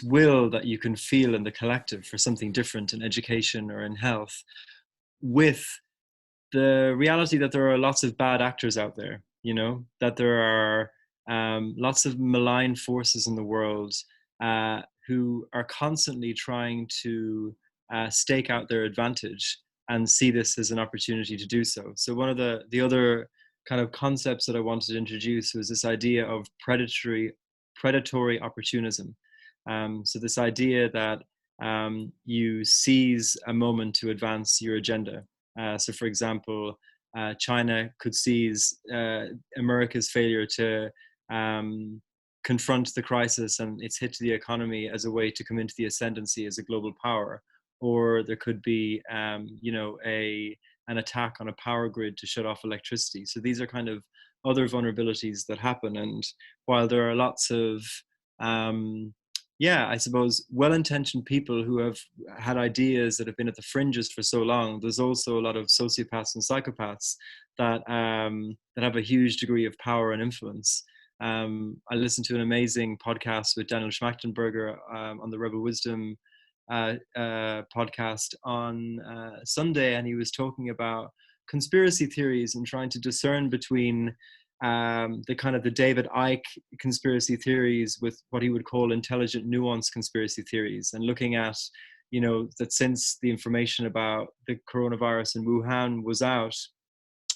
will that you can feel in the collective for something different in education or in health, with the reality that there are lots of bad actors out there, that there are lots of malign forces in the world who are constantly trying to stake out their advantage and see this as an opportunity to do so. So one of the other kind of concepts that I wanted to introduce was this idea of predatory opportunism. So this idea that you seize a moment to advance your agenda. So for example, China could seize America's failure to confront the crisis and its hit to the economy as a way to come into the ascendancy as a global power. Or there could be, an attack on a power grid to shut off electricity. So these are kind of other vulnerabilities that happen. And while there are lots of, I suppose, well-intentioned people who have had ideas that have been at the fringes for so long, there's also a lot of sociopaths and psychopaths that have a huge degree of power and influence. I listened to an amazing podcast with Daniel Schmachtenberger on the Rebel Wisdom podcast on Sunday, and he was talking about conspiracy theories and trying to discern between the kind of the David Icke conspiracy theories with what he would call intelligent nuanced conspiracy theories, and looking at, that since the information about the coronavirus in Wuhan was out,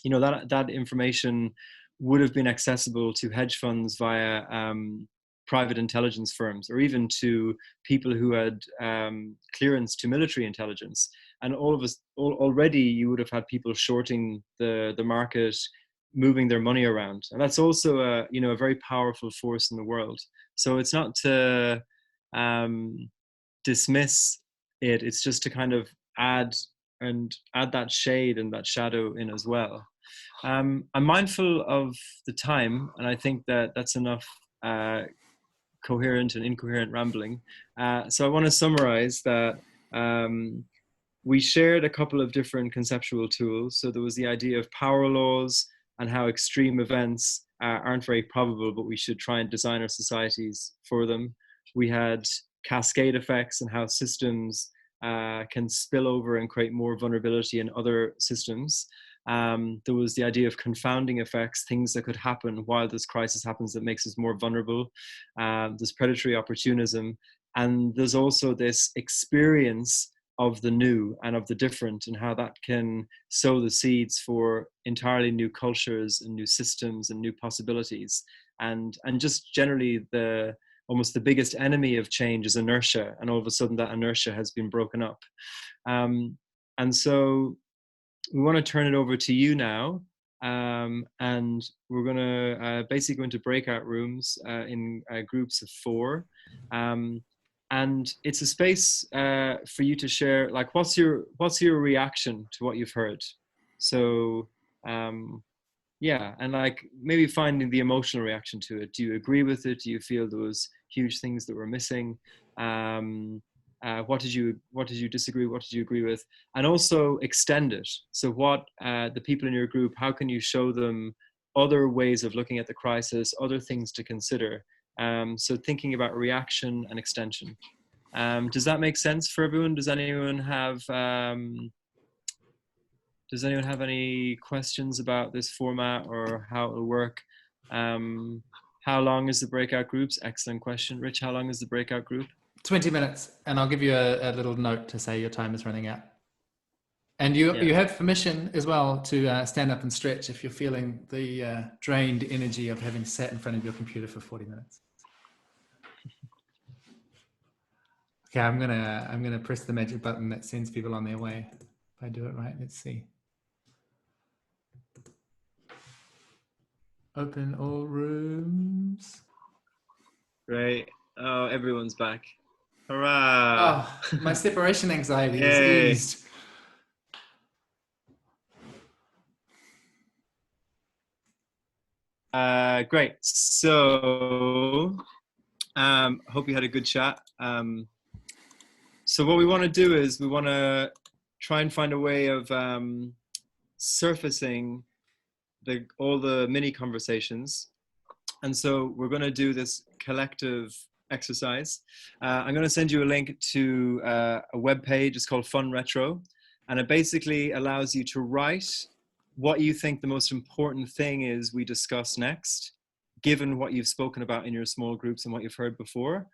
that information would have been accessible to hedge funds via private intelligence firms, or even to people who had clearance to military intelligence. And already you would have had people shorting the market, moving their money around. And that's also a very powerful force in the world. So it's not to dismiss it, it's just to kind of add that shade and that shadow in as well. I'm mindful of the time, and I think that that's enough coherent and incoherent rambling. So I want to summarize that we shared a couple of different conceptual tools. So there was the idea of power laws and how extreme events aren't very probable, but we should try and design our societies for them. We had cascade effects and how systems can spill over and create more vulnerability in other systems. There was the idea of confounding effects, things that could happen while this crisis happens that makes us more vulnerable. There's predatory opportunism, and there's also this experience of the new and of the different, and how that can sow the seeds for entirely new cultures and new systems and new possibilities. And just generally almost the biggest enemy of change is inertia, and all of a sudden that inertia has been broken up. And so we want to turn it over to you now, and we're going to basically go into breakout rooms in groups of 4. And it's a space for you to share, like, what's your reaction to what you've heard? So and like maybe finding the emotional reaction to it. Do you agree with it? Do you feel there was huge things that were missing? What did you disagree? What did you agree with? And also extend it. So what the people in your group, how can you show them other ways of looking at the crisis, other things to consider? So thinking about reaction and extension. Does that make sense for everyone? Does anyone have any questions about this format or how it will work? How long is the breakout groups? Excellent question. Rich, how long is the breakout group? 20 minutes, and I'll give you a little note to say your time is running out. And you have permission as well to stand up and stretch if you're feeling the drained energy of having sat in front of your computer for 40 minutes. Okay, I'm gonna press the magic button that sends people on their way. If I do it right, let's see. Open all rooms. Great. Oh, everyone's back. Hurrah! Oh, my separation anxiety is eased. Great. So, hope you had a good chat. So what we want to do is we want to try and find a way of surfacing all the mini conversations. And so we're going to do this collective exercise. I'm going to send you a link to a web page. It's called Fun Retro, and it basically allows you to write what you think the most important thing is we discuss next, given what you've spoken about in your small groups and what you've heard before.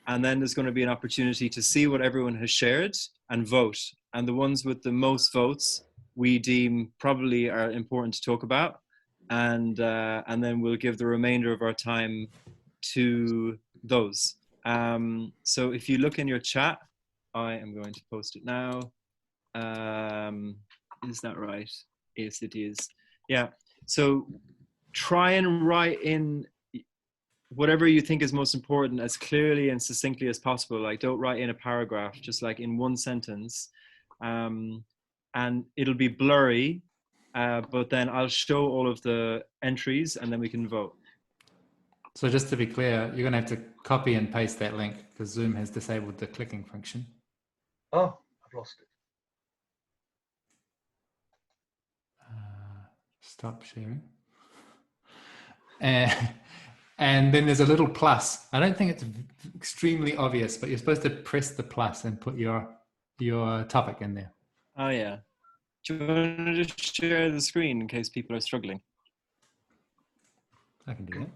And then there's going to be an opportunity to see what everyone has shared and vote. And the ones with the most votes we deem probably are important to talk about. and then we'll give the remainder of our time to those. So if you look in your chat, I am going to post it now. Is that right? Yes, it is. Yeah. So try and write in whatever you think is most important as clearly and succinctly as possible. Like, don't write in a paragraph, just like in one sentence. And it'll be blurry, but then I'll show all of the entries and then we can vote. So just to be clear, you're going to have to copy and paste that link because Zoom has disabled the clicking function. Oh, I've lost it. Stop sharing. And then there's a little plus. I don't think it's extremely obvious, but you're supposed to press the plus and put your topic in there. Oh yeah. Do you want to just share the screen in case people are struggling? I can do that.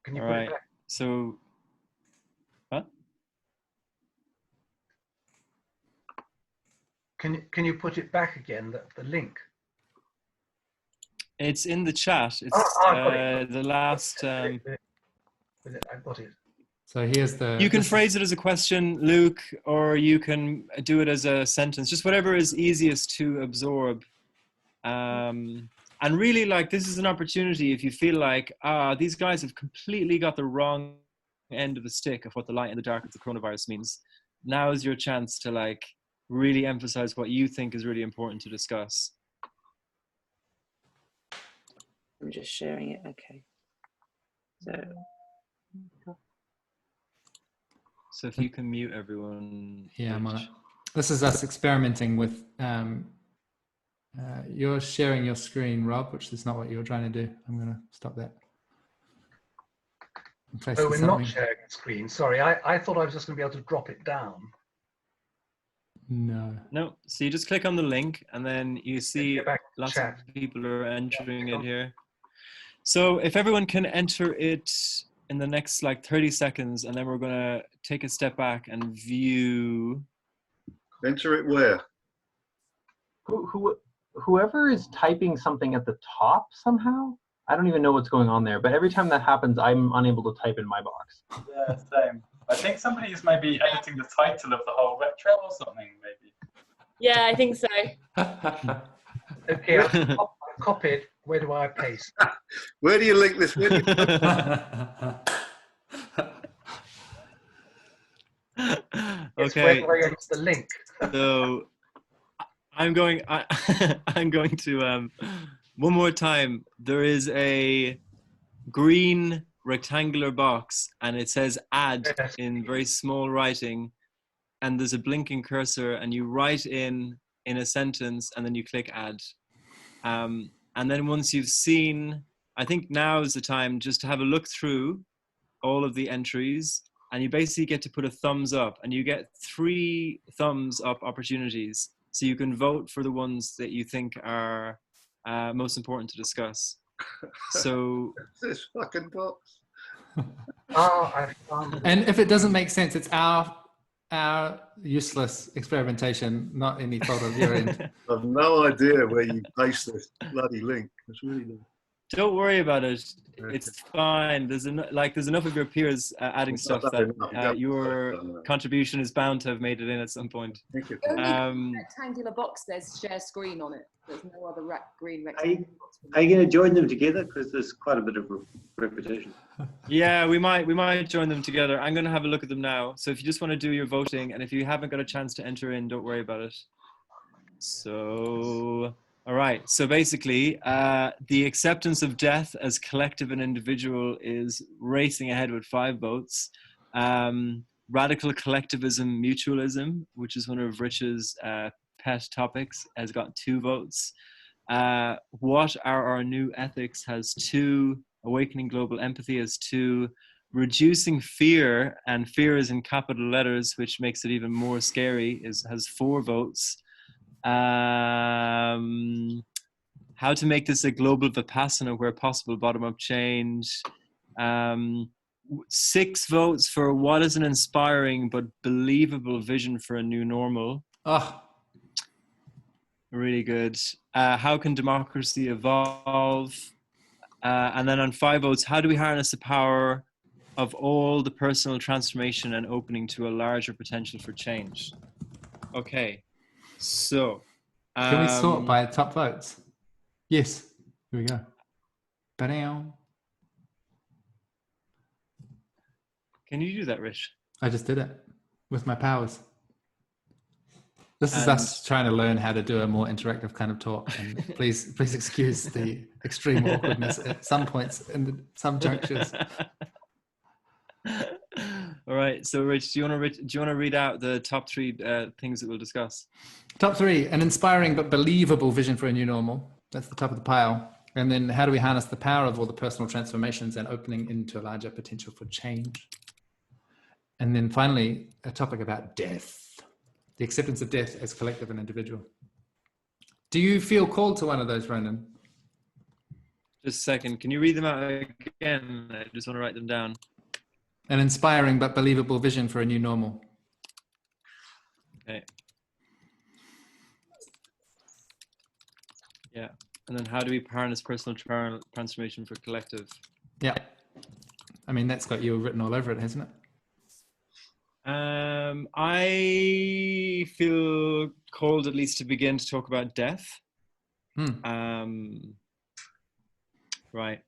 Can you All put right. it back? So, what? Can you put it back again? The link. It's in the chat. It's I got it. the last. I've got it. So here's the. You can phrase it as a question, Luke, or you can do it as a sentence. Just whatever is easiest to absorb. And really, like, this is an opportunity if you feel like, these guys have completely got the wrong end of the stick of what the light and the dark of the coronavirus means. Now is your chance to, like, really emphasize what you think is really important to discuss. I'm just sharing it. Okay. So if you can mute everyone. Yeah, I'm on it. This is us experimenting with. You're sharing your screen, Rob, which is not what you were trying to do. I'm going to stop that. Oh, we're not sharing a screen. Sorry, I thought I was just going to be able to drop it down. No. No. So you just click on the link and then you see lots of people are entering it here. So if everyone can enter it in the next like 30 seconds, and then we're going to take a step back and view. Enter it where? Whoever is typing something at the top somehow, I don't even know what's going on there, but every time that happens, I'm unable to type in my box. Yeah, same. I think somebody's maybe editing the title of the whole web trail or something, maybe. Yeah, I think so. Okay, I've copied. Where do I paste? Where do you link this? Where do you Okay. Where do I get the link? So I'm going to one more time. There is a green rectangular box and it says add in very small writing, and there's a blinking cursor, and you write in a sentence and then you click add. And then once you've seen, I think now is the time just to have a look through all of the entries, and you basically get to put a thumbs up, and you get 3 thumbs up opportunities. So you can vote for the ones that you think are most important to discuss. So this fucking box? I found it. And if it doesn't make sense, it's our useless experimentation, not any fault of your end. I've no idea where you paste this bloody link. It's really good. don't worry about it. It's fine. There's enough of your peers adding stuff that your contribution is bound to have made it in at some point. Thank you. Rectangular box, there's share screen on it. There's no other green rectangular box. Are you going to join them together? Because there's quite a bit of repetition. Yeah, we might join them together. I'm going to have a look at them now. So if you just want to do your voting, and if you haven't got a chance to enter in, don't worry about it. So, all right. So basically, the acceptance of death as collective and individual is racing ahead with 5 votes. Radical collectivism, mutualism, which is one of Rich's pet topics, has got 2 votes. What are our new ethics has 2. Awakening global empathy has 2. Reducing fear, and fear is in capital letters, which makes it even more scary, has 4 votes. How to make this a global vipassana where possible, bottom-up change. 6 votes for what is an inspiring but believable vision for a new normal. Oh, really good. How can democracy evolve? And then on 5 votes, how do we harness the power of all the personal transformation and opening to a larger potential for change? Okay, so. Can we sort by top votes? Yes, here we go. Ba-dow. Can you do that, Rich? I just did it with my powers. This is us trying to learn how to do a more interactive kind of talk. And please excuse the extreme awkwardness at some points in some junctures. All right. So, Rich, do you want to read out the top 3 things that we'll discuss? Top 3: an inspiring but believable vision for a new normal. That's the top of the pile. And then, how do we harness the power of all the personal transformations and opening into a larger potential for change? And then finally, a topic about death. The acceptance of death as collective and individual. Do you feel called to one of those, Ronan? Just a second. Can you read them out again? I just want to write them down. An inspiring but believable vision for a new normal. Okay. Yeah. And then how do we harness personal transformation for collective? Yeah. I mean, that's got you written all over it, hasn't it? I feel called at least to begin to talk about death. Right.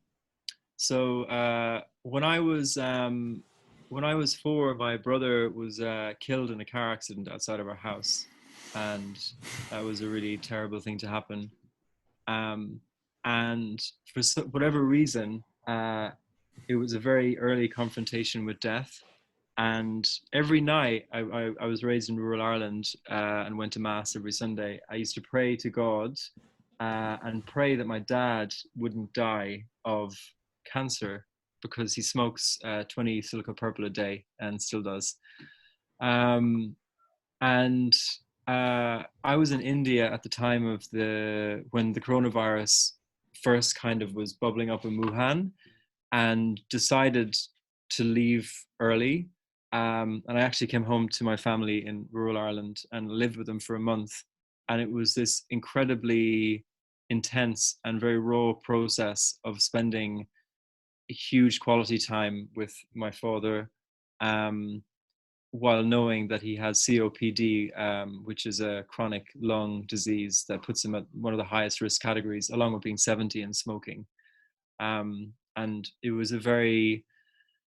So when I was 4, my brother was killed in a car accident outside of our house, and that was a really terrible thing to happen. And for whatever reason, it was a very early confrontation with death. And every night, I was raised in rural Ireland and went to Mass every Sunday. I used to pray to God and pray that my dad wouldn't die of cancer, because he smokes 20 Silica Purple a day and still does. And I was in India at the time of when the coronavirus first kind of was bubbling up in Wuhan, and decided to leave early. And I actually came home to my family in rural Ireland and lived with them for a month. And it was this incredibly intense and very raw process of spending a huge quality time with my father, while knowing that he has COPD, which is a chronic lung disease that puts him at one of the highest risk categories, along with being 70 and smoking. And it was a very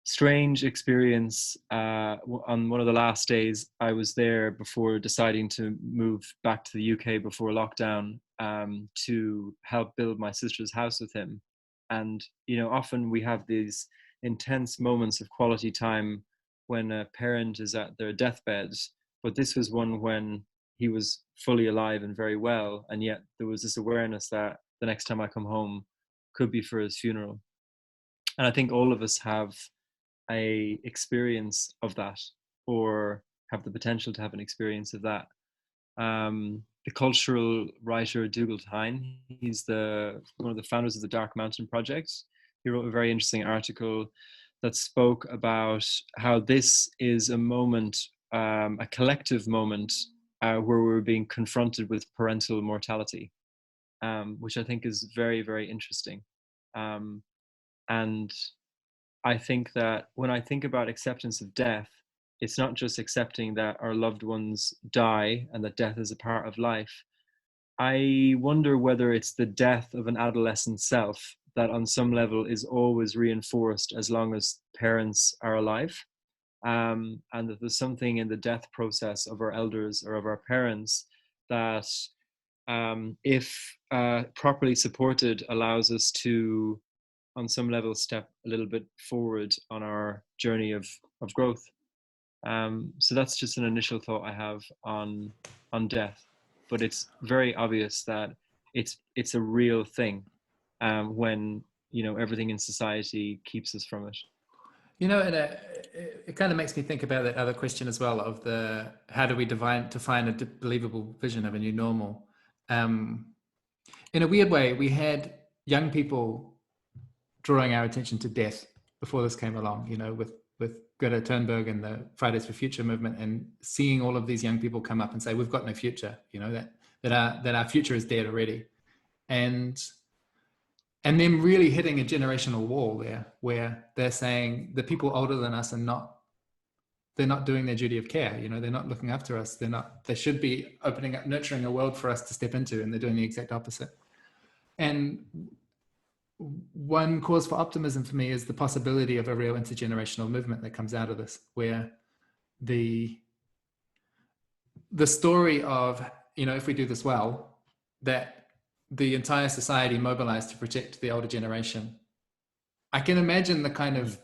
strange experience. On one of the last days I was there before deciding to move back to the UK before lockdown, to help build my sister's house with him. And, often we have these intense moments of quality time when a parent is at their deathbed, but this was one when he was fully alive and very well. And yet there was this awareness that the next time I come home could be for his funeral. And I think all of us have a experience of that, or have the potential to have an experience of that. The cultural writer Dougal Tyne, he's one of the founders of the Dark Mountain Project. He wrote a very interesting article that spoke about how this is a moment, a collective moment, where we're being confronted with parental mortality, which I think is very, very interesting. And I think that when I think about acceptance of death, it's not just accepting that our loved ones die and that death is a part of life. I wonder whether it's the death of an adolescent self that on some level is always reinforced as long as parents are alive. And that there's something in the death process of our elders or of our parents that, if properly supported, allows us to, on some level, step a little bit forward on our journey of growth. So that's just an initial thought I have on death, but it's very obvious that it's a real thing, when everything in society keeps us from it. It kind of makes me think about that other question as well, of how do we define a believable vision of a new normal. In a weird way, we had young people drawing our attention to death before this came along, with Greta Thunberg and the Fridays for Future movement, and seeing all of these young people come up and say, we've got no future, that our future is dead already. And and then really hitting a generational wall there, where they're saying the people older than us they're not doing their duty of care. You know, they're not looking after us. They should be opening up, nurturing a world for us to step into, and they're doing the exact opposite. And one cause for optimism for me is the possibility of a real intergenerational movement that comes out of this, where the story of, you know, if we do this well, that the entire society mobilized to protect the older generation. I can imagine the kind of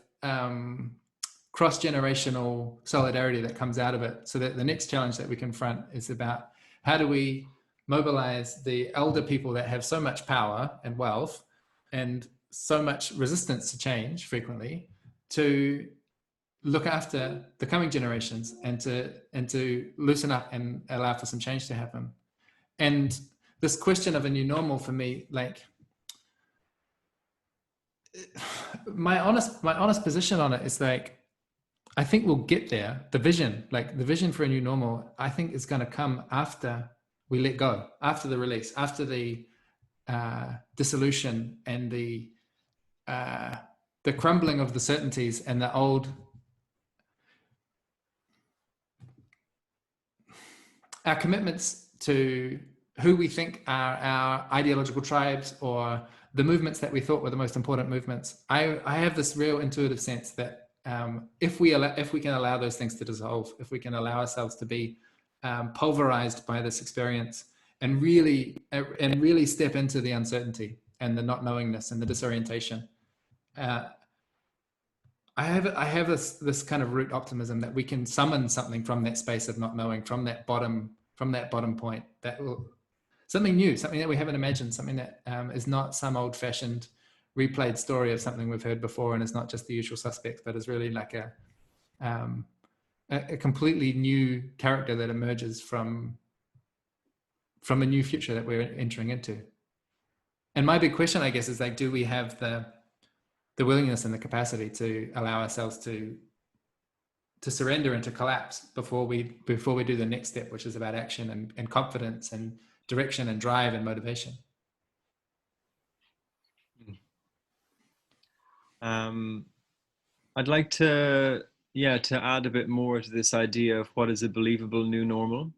cross-generational solidarity that comes out of it, so that the next challenge that we confront is about how do we mobilize the elder people that have so much power and wealth and so much resistance to change frequently, to look after the coming generations and to loosen up and allow for some change to happen. And this question of a new normal, for me, like, my honest position on it is, like, I think we'll get there. The vision for a new normal, I think, is going to come after we let go, after the release, after the dissolution and the crumbling of the certainties and the old, our commitments to who we think are our ideological tribes, or the movements that we thought were the most important movements. I have this real intuitive sense that if we can allow those things to dissolve, if we can allow ourselves to be pulverized by this experience, and really step into the uncertainty and the not knowingness and the disorientation, I have this kind of root optimism that we can summon something from that space of not knowing, from that bottom point, that will, something new, something that we haven't imagined, something that is not some old-fashioned replayed story of something we've heard before, and it's not just the usual suspects, but is really like a completely new character that emerges from a new future that we're entering into. And my big question, I guess, is, like, do we have the willingness and the capacity to allow ourselves to surrender and to collapse before we do the next step, which is about action and confidence and direction and drive and motivation? I'd like to add a bit more to this idea of what is a believable new normal.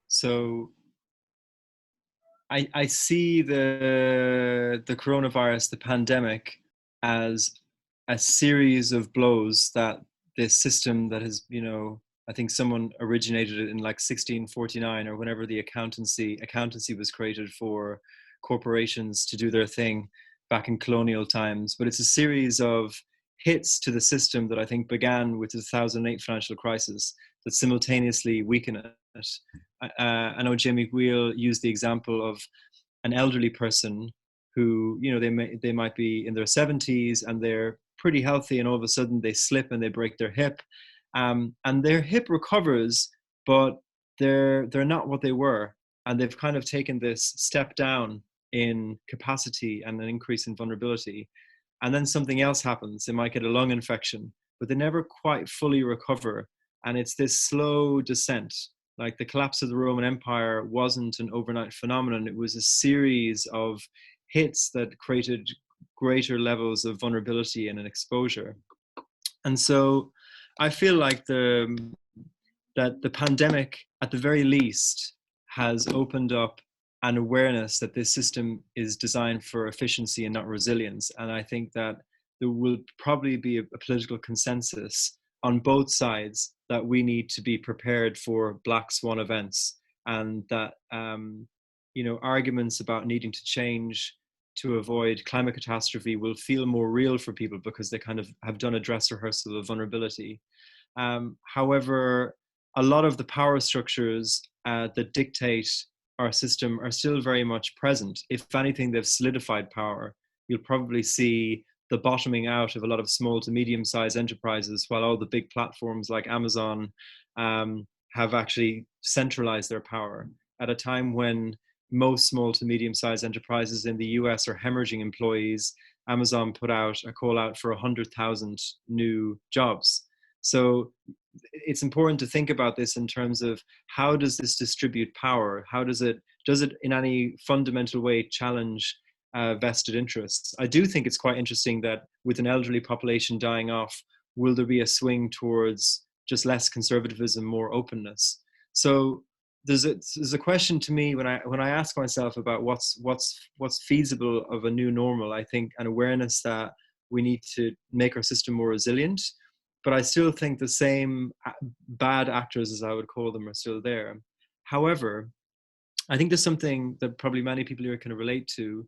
So I see the coronavirus, the pandemic, as a series of blows that this system that has, you know, I think someone originated it in like 1649 or whenever the accountancy was created for corporations to do their thing back in colonial times. But it's a series of hits to the system that I think began with the 2008 financial crisis that simultaneously weaken it. I know Jamie Wheel used the example of an elderly person who, you know, they might be in their 70s and they're pretty healthy, and all of a sudden they slip and they break their hip, and their hip recovers, but they're not what they were, and they've kind of taken this step down in capacity and an increase in vulnerability, and then something else happens. They might get a lung infection, but they never quite fully recover, and it's this slow descent. Like, the collapse of the Roman Empire wasn't an overnight phenomenon. It was a series of hits that created greater levels of vulnerability and an exposure. And so I feel like that the pandemic, at the very least, has opened up an awareness that this system is designed for efficiency and not resilience. And I think that there will probably be a political consensus on both sides that we need to be prepared for black swan events, and that you know, arguments about needing to change to avoid climate catastrophe will feel more real for people because they kind of have done a dress rehearsal of vulnerability. However, a lot of the power structures that dictate our system are still very much present. If anything, they've solidified power. You'll probably see the bottoming out of a lot of small to medium-sized enterprises, while all the big platforms like Amazon have actually centralized their power at a time when most small to medium-sized enterprises in the US are hemorrhaging employees. Amazon put out a call out for 100,000 new jobs. So it's important to think about this in terms of how does this distribute power? How does it in any fundamental way challenge vested interests? I do think it's quite interesting that with an elderly population dying off, will there be a swing towards just less conservatism, more openness? So there's a question to me when I ask myself about what's feasible of a new normal. I think an awareness that we need to make our system more resilient, but I still think the same bad actors, as I would call them, are still there. However, I think there's something that probably many people here can relate to,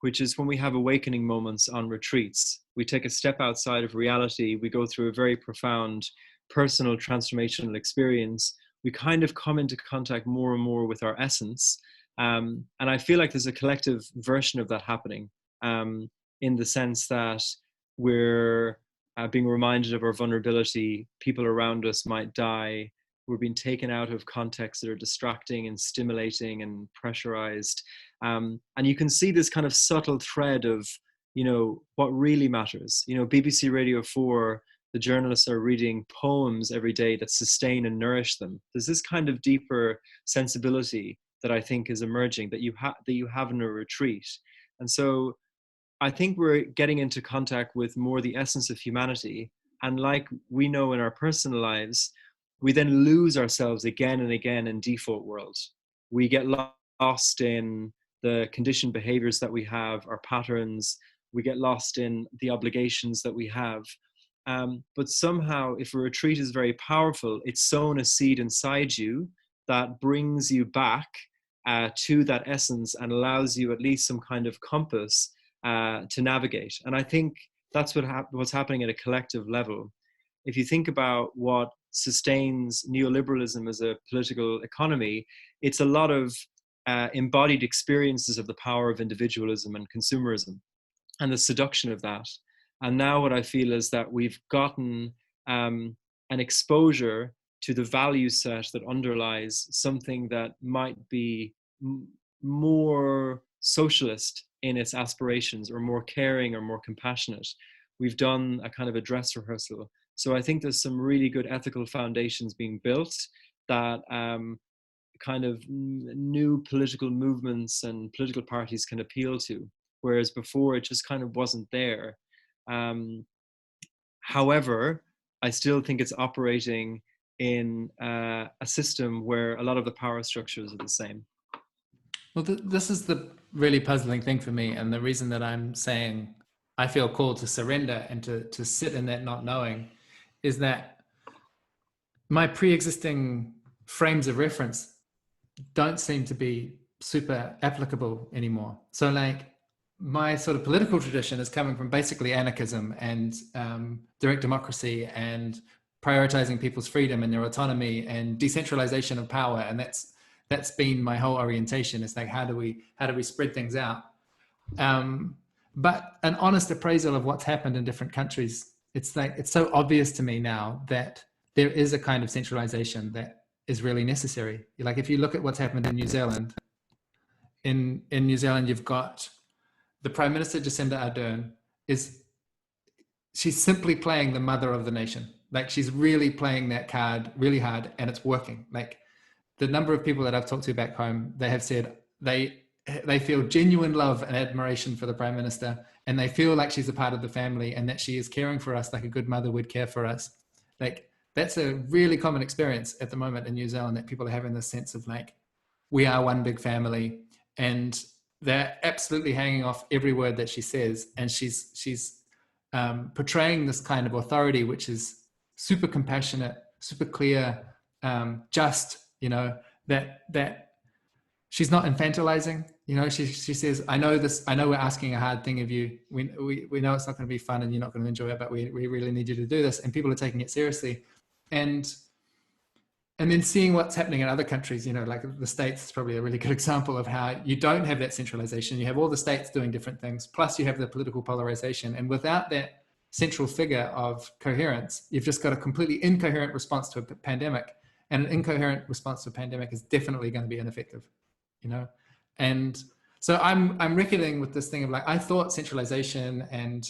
which is when we have awakening moments on retreats. We take a step outside of reality, we go through a very profound personal transformational experience, we kind of come into contact more and more with our essence. And I feel like there's a collective version of that happening, in the sense that we're being reminded of our vulnerability. People around us might die. We're being taken out of contexts that are distracting and stimulating and pressurized. And you can see this kind of subtle thread of, what really matters. BBC Radio 4, the journalists are reading poems every day that sustain and nourish them. There's this kind of deeper sensibility that I think is emerging that you have in a retreat. And so I think we're getting into contact with more the essence of humanity. And like we know in our personal lives, we then lose ourselves again and again in default world. We get lost in the conditioned behaviors that we have, our patterns. We get lost in the obligations that we have. But somehow, if a retreat is very powerful, it's sown a seed inside you that brings you back to that essence and allows you at least some kind of compass to navigate. And I think that's what's happening at a collective level. If you think about what sustains neoliberalism as a political economy, it's a lot of embodied experiences of the power of individualism and consumerism and the seduction of that. And now what I feel is that we've gotten an exposure to the value set that underlies something that might be more socialist in its aspirations, or more caring, or more compassionate. We've done a kind of a dress rehearsal. So I think there's some really good ethical foundations being built that kind of new political movements and political parties can appeal to, whereas before it just kind of wasn't there. However, I still think it's operating in a system where a lot of the power structures are the same. Well, this is the really puzzling thing for me, and the reason that I'm saying I feel called to surrender and to sit in that not knowing is that my pre-existing frames of reference don't seem to be super applicable anymore. So like my sort of political tradition is coming from basically anarchism and direct democracy and prioritizing people's freedom and their autonomy and decentralization of power. And that's been my whole orientation. It's like, how do we spread things out? But an honest appraisal of what's happened in different countries, it's like, it's so obvious to me now that there is a kind of centralization that is really necessary. Like if you look at what's happened in New Zealand, in New Zealand, you've got the Prime Minister, Jacinda Ardern, she's simply playing the mother of the nation. Like she's really playing that card really hard, and it's working. Like the number of people that I've talked to back home, they have said they feel genuine love and admiration for the Prime Minister, and they feel like she's a part of the family and that she is caring for us like a good mother would care for us. Like that's a really common experience at the moment in New Zealand, that people are having this sense of like, we are one big family, and they're absolutely hanging off every word that she says. And she's portraying this kind of authority, which is super compassionate, super clear, just, that she's not infantilizing. She says, I know we're asking a hard thing of you. We know it's not going to be fun and you're not going to enjoy it, but we really need you to do this. And people are taking it seriously. And then seeing what's happening in other countries, like the States is probably a really good example of how you don't have that centralization. You have all the states doing different things, plus you have the political polarization. And without that central figure of coherence, you've just got a completely incoherent response to a pandemic. And an incoherent response to a pandemic is definitely going to be ineffective, And so I'm reckoning with this thing of like, I thought centralization and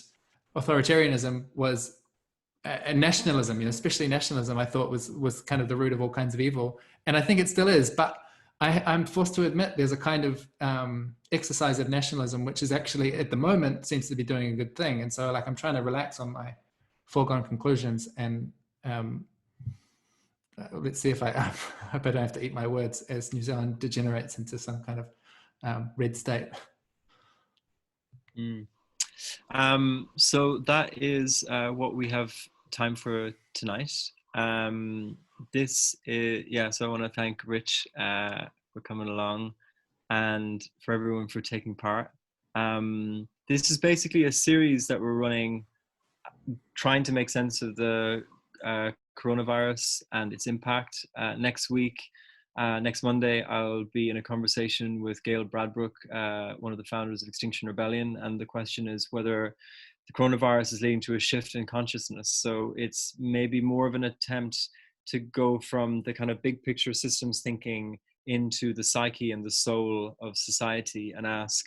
authoritarianism was and nationalism, especially nationalism, I thought was kind of the root of all kinds of evil. And I think it still is, but I'm forced to admit there's a kind of exercise of nationalism, which is actually at the moment seems to be doing a good thing. And so I'm trying to relax on my foregone conclusions, and let's see if I hope I don't have to eat my words as New Zealand degenerates into some kind of red state. So that is what we have time for tonight. So I want to thank Rich for coming along, and for everyone for taking part. This is basically a series that we're running, trying to make sense of the coronavirus and its impact. Next Monday, I'll be in a conversation with Gail Bradbrook, one of the founders of Extinction Rebellion, and the question is whether the coronavirus is leading to a shift in consciousness. So it's maybe more of an attempt to go from the kind of big picture systems thinking into the psyche and the soul of society and ask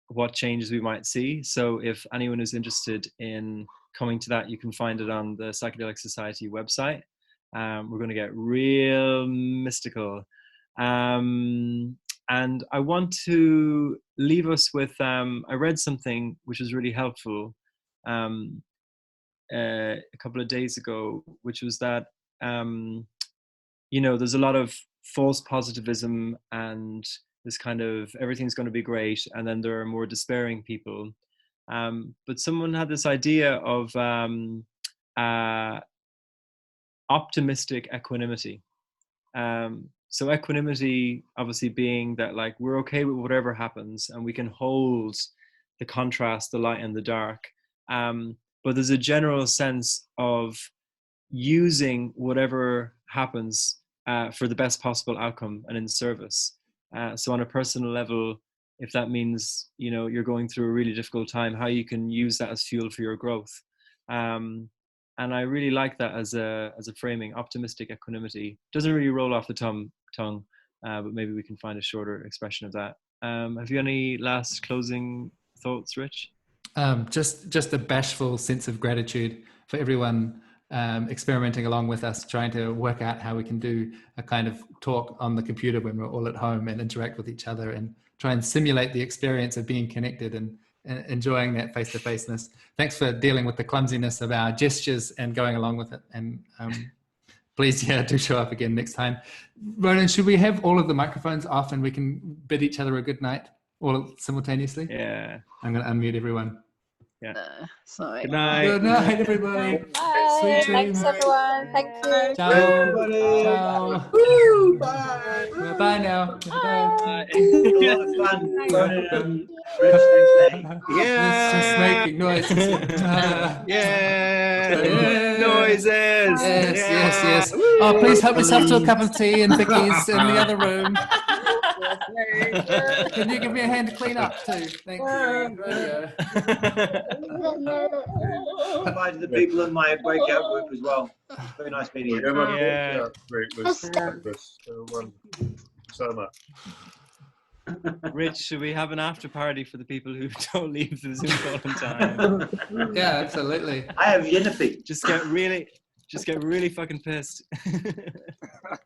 what changes we might see. So if anyone is interested in coming to that, you can find it on the Psychedelic Society website. We're going to get real mystical. And I want to leave us with, I read something which was really helpful a couple of days ago, which was that, there's a lot of false positivism and this kind of everything's going to be great, and then there are more despairing people. But someone had this idea of optimistic equanimity. So equanimity obviously being that we're okay with whatever happens, and we can hold the contrast, the light and the dark. But there's a general sense of using whatever happens for the best possible outcome and in service. So on a personal level, if that means, you're going through a really difficult time, how you can use that as fuel for your growth. And I really like that as a framing. Optimistic equanimity doesn't really roll off the tongue, but maybe we can find a shorter expression of that. Have you any last closing thoughts, Rich? Just a bashful sense of gratitude for everyone experimenting along with us, trying to work out how we can do a kind of talk on the computer when we're all at home and interact with each other and try and simulate the experience of being connected and enjoying that face-to-faceness. Thanks for dealing with the clumsiness of our gestures and going along with it. And please, do show up again next time. Ronan, should we have all of the microphones off and we can bid each other a good night all simultaneously? Yeah. I'm going to unmute everyone. Yeah. Sorry. Good night. Good night, everybody. Bye. Sweet dreams. Thanks, everyone. Thank you. Ciao. Ciao. Woo! Bye. Bye now. Bye. A lot of fun. Ronan and Rich, thanks, Let's just making noises. Yeah. Noises. Yes. Oh, please help yourself to a cup of tea and Vicky's in the other room. Can you give me a hand to clean up too? Thank you. Bye to the people in my breakout group as well. Very nice meeting you. Yeah. It was fabulous. So much. Rich, should we have an after party for the people who don't leave the Zoom call in time? Yeah, absolutely. I have Yennefe. Just get really fucking pissed.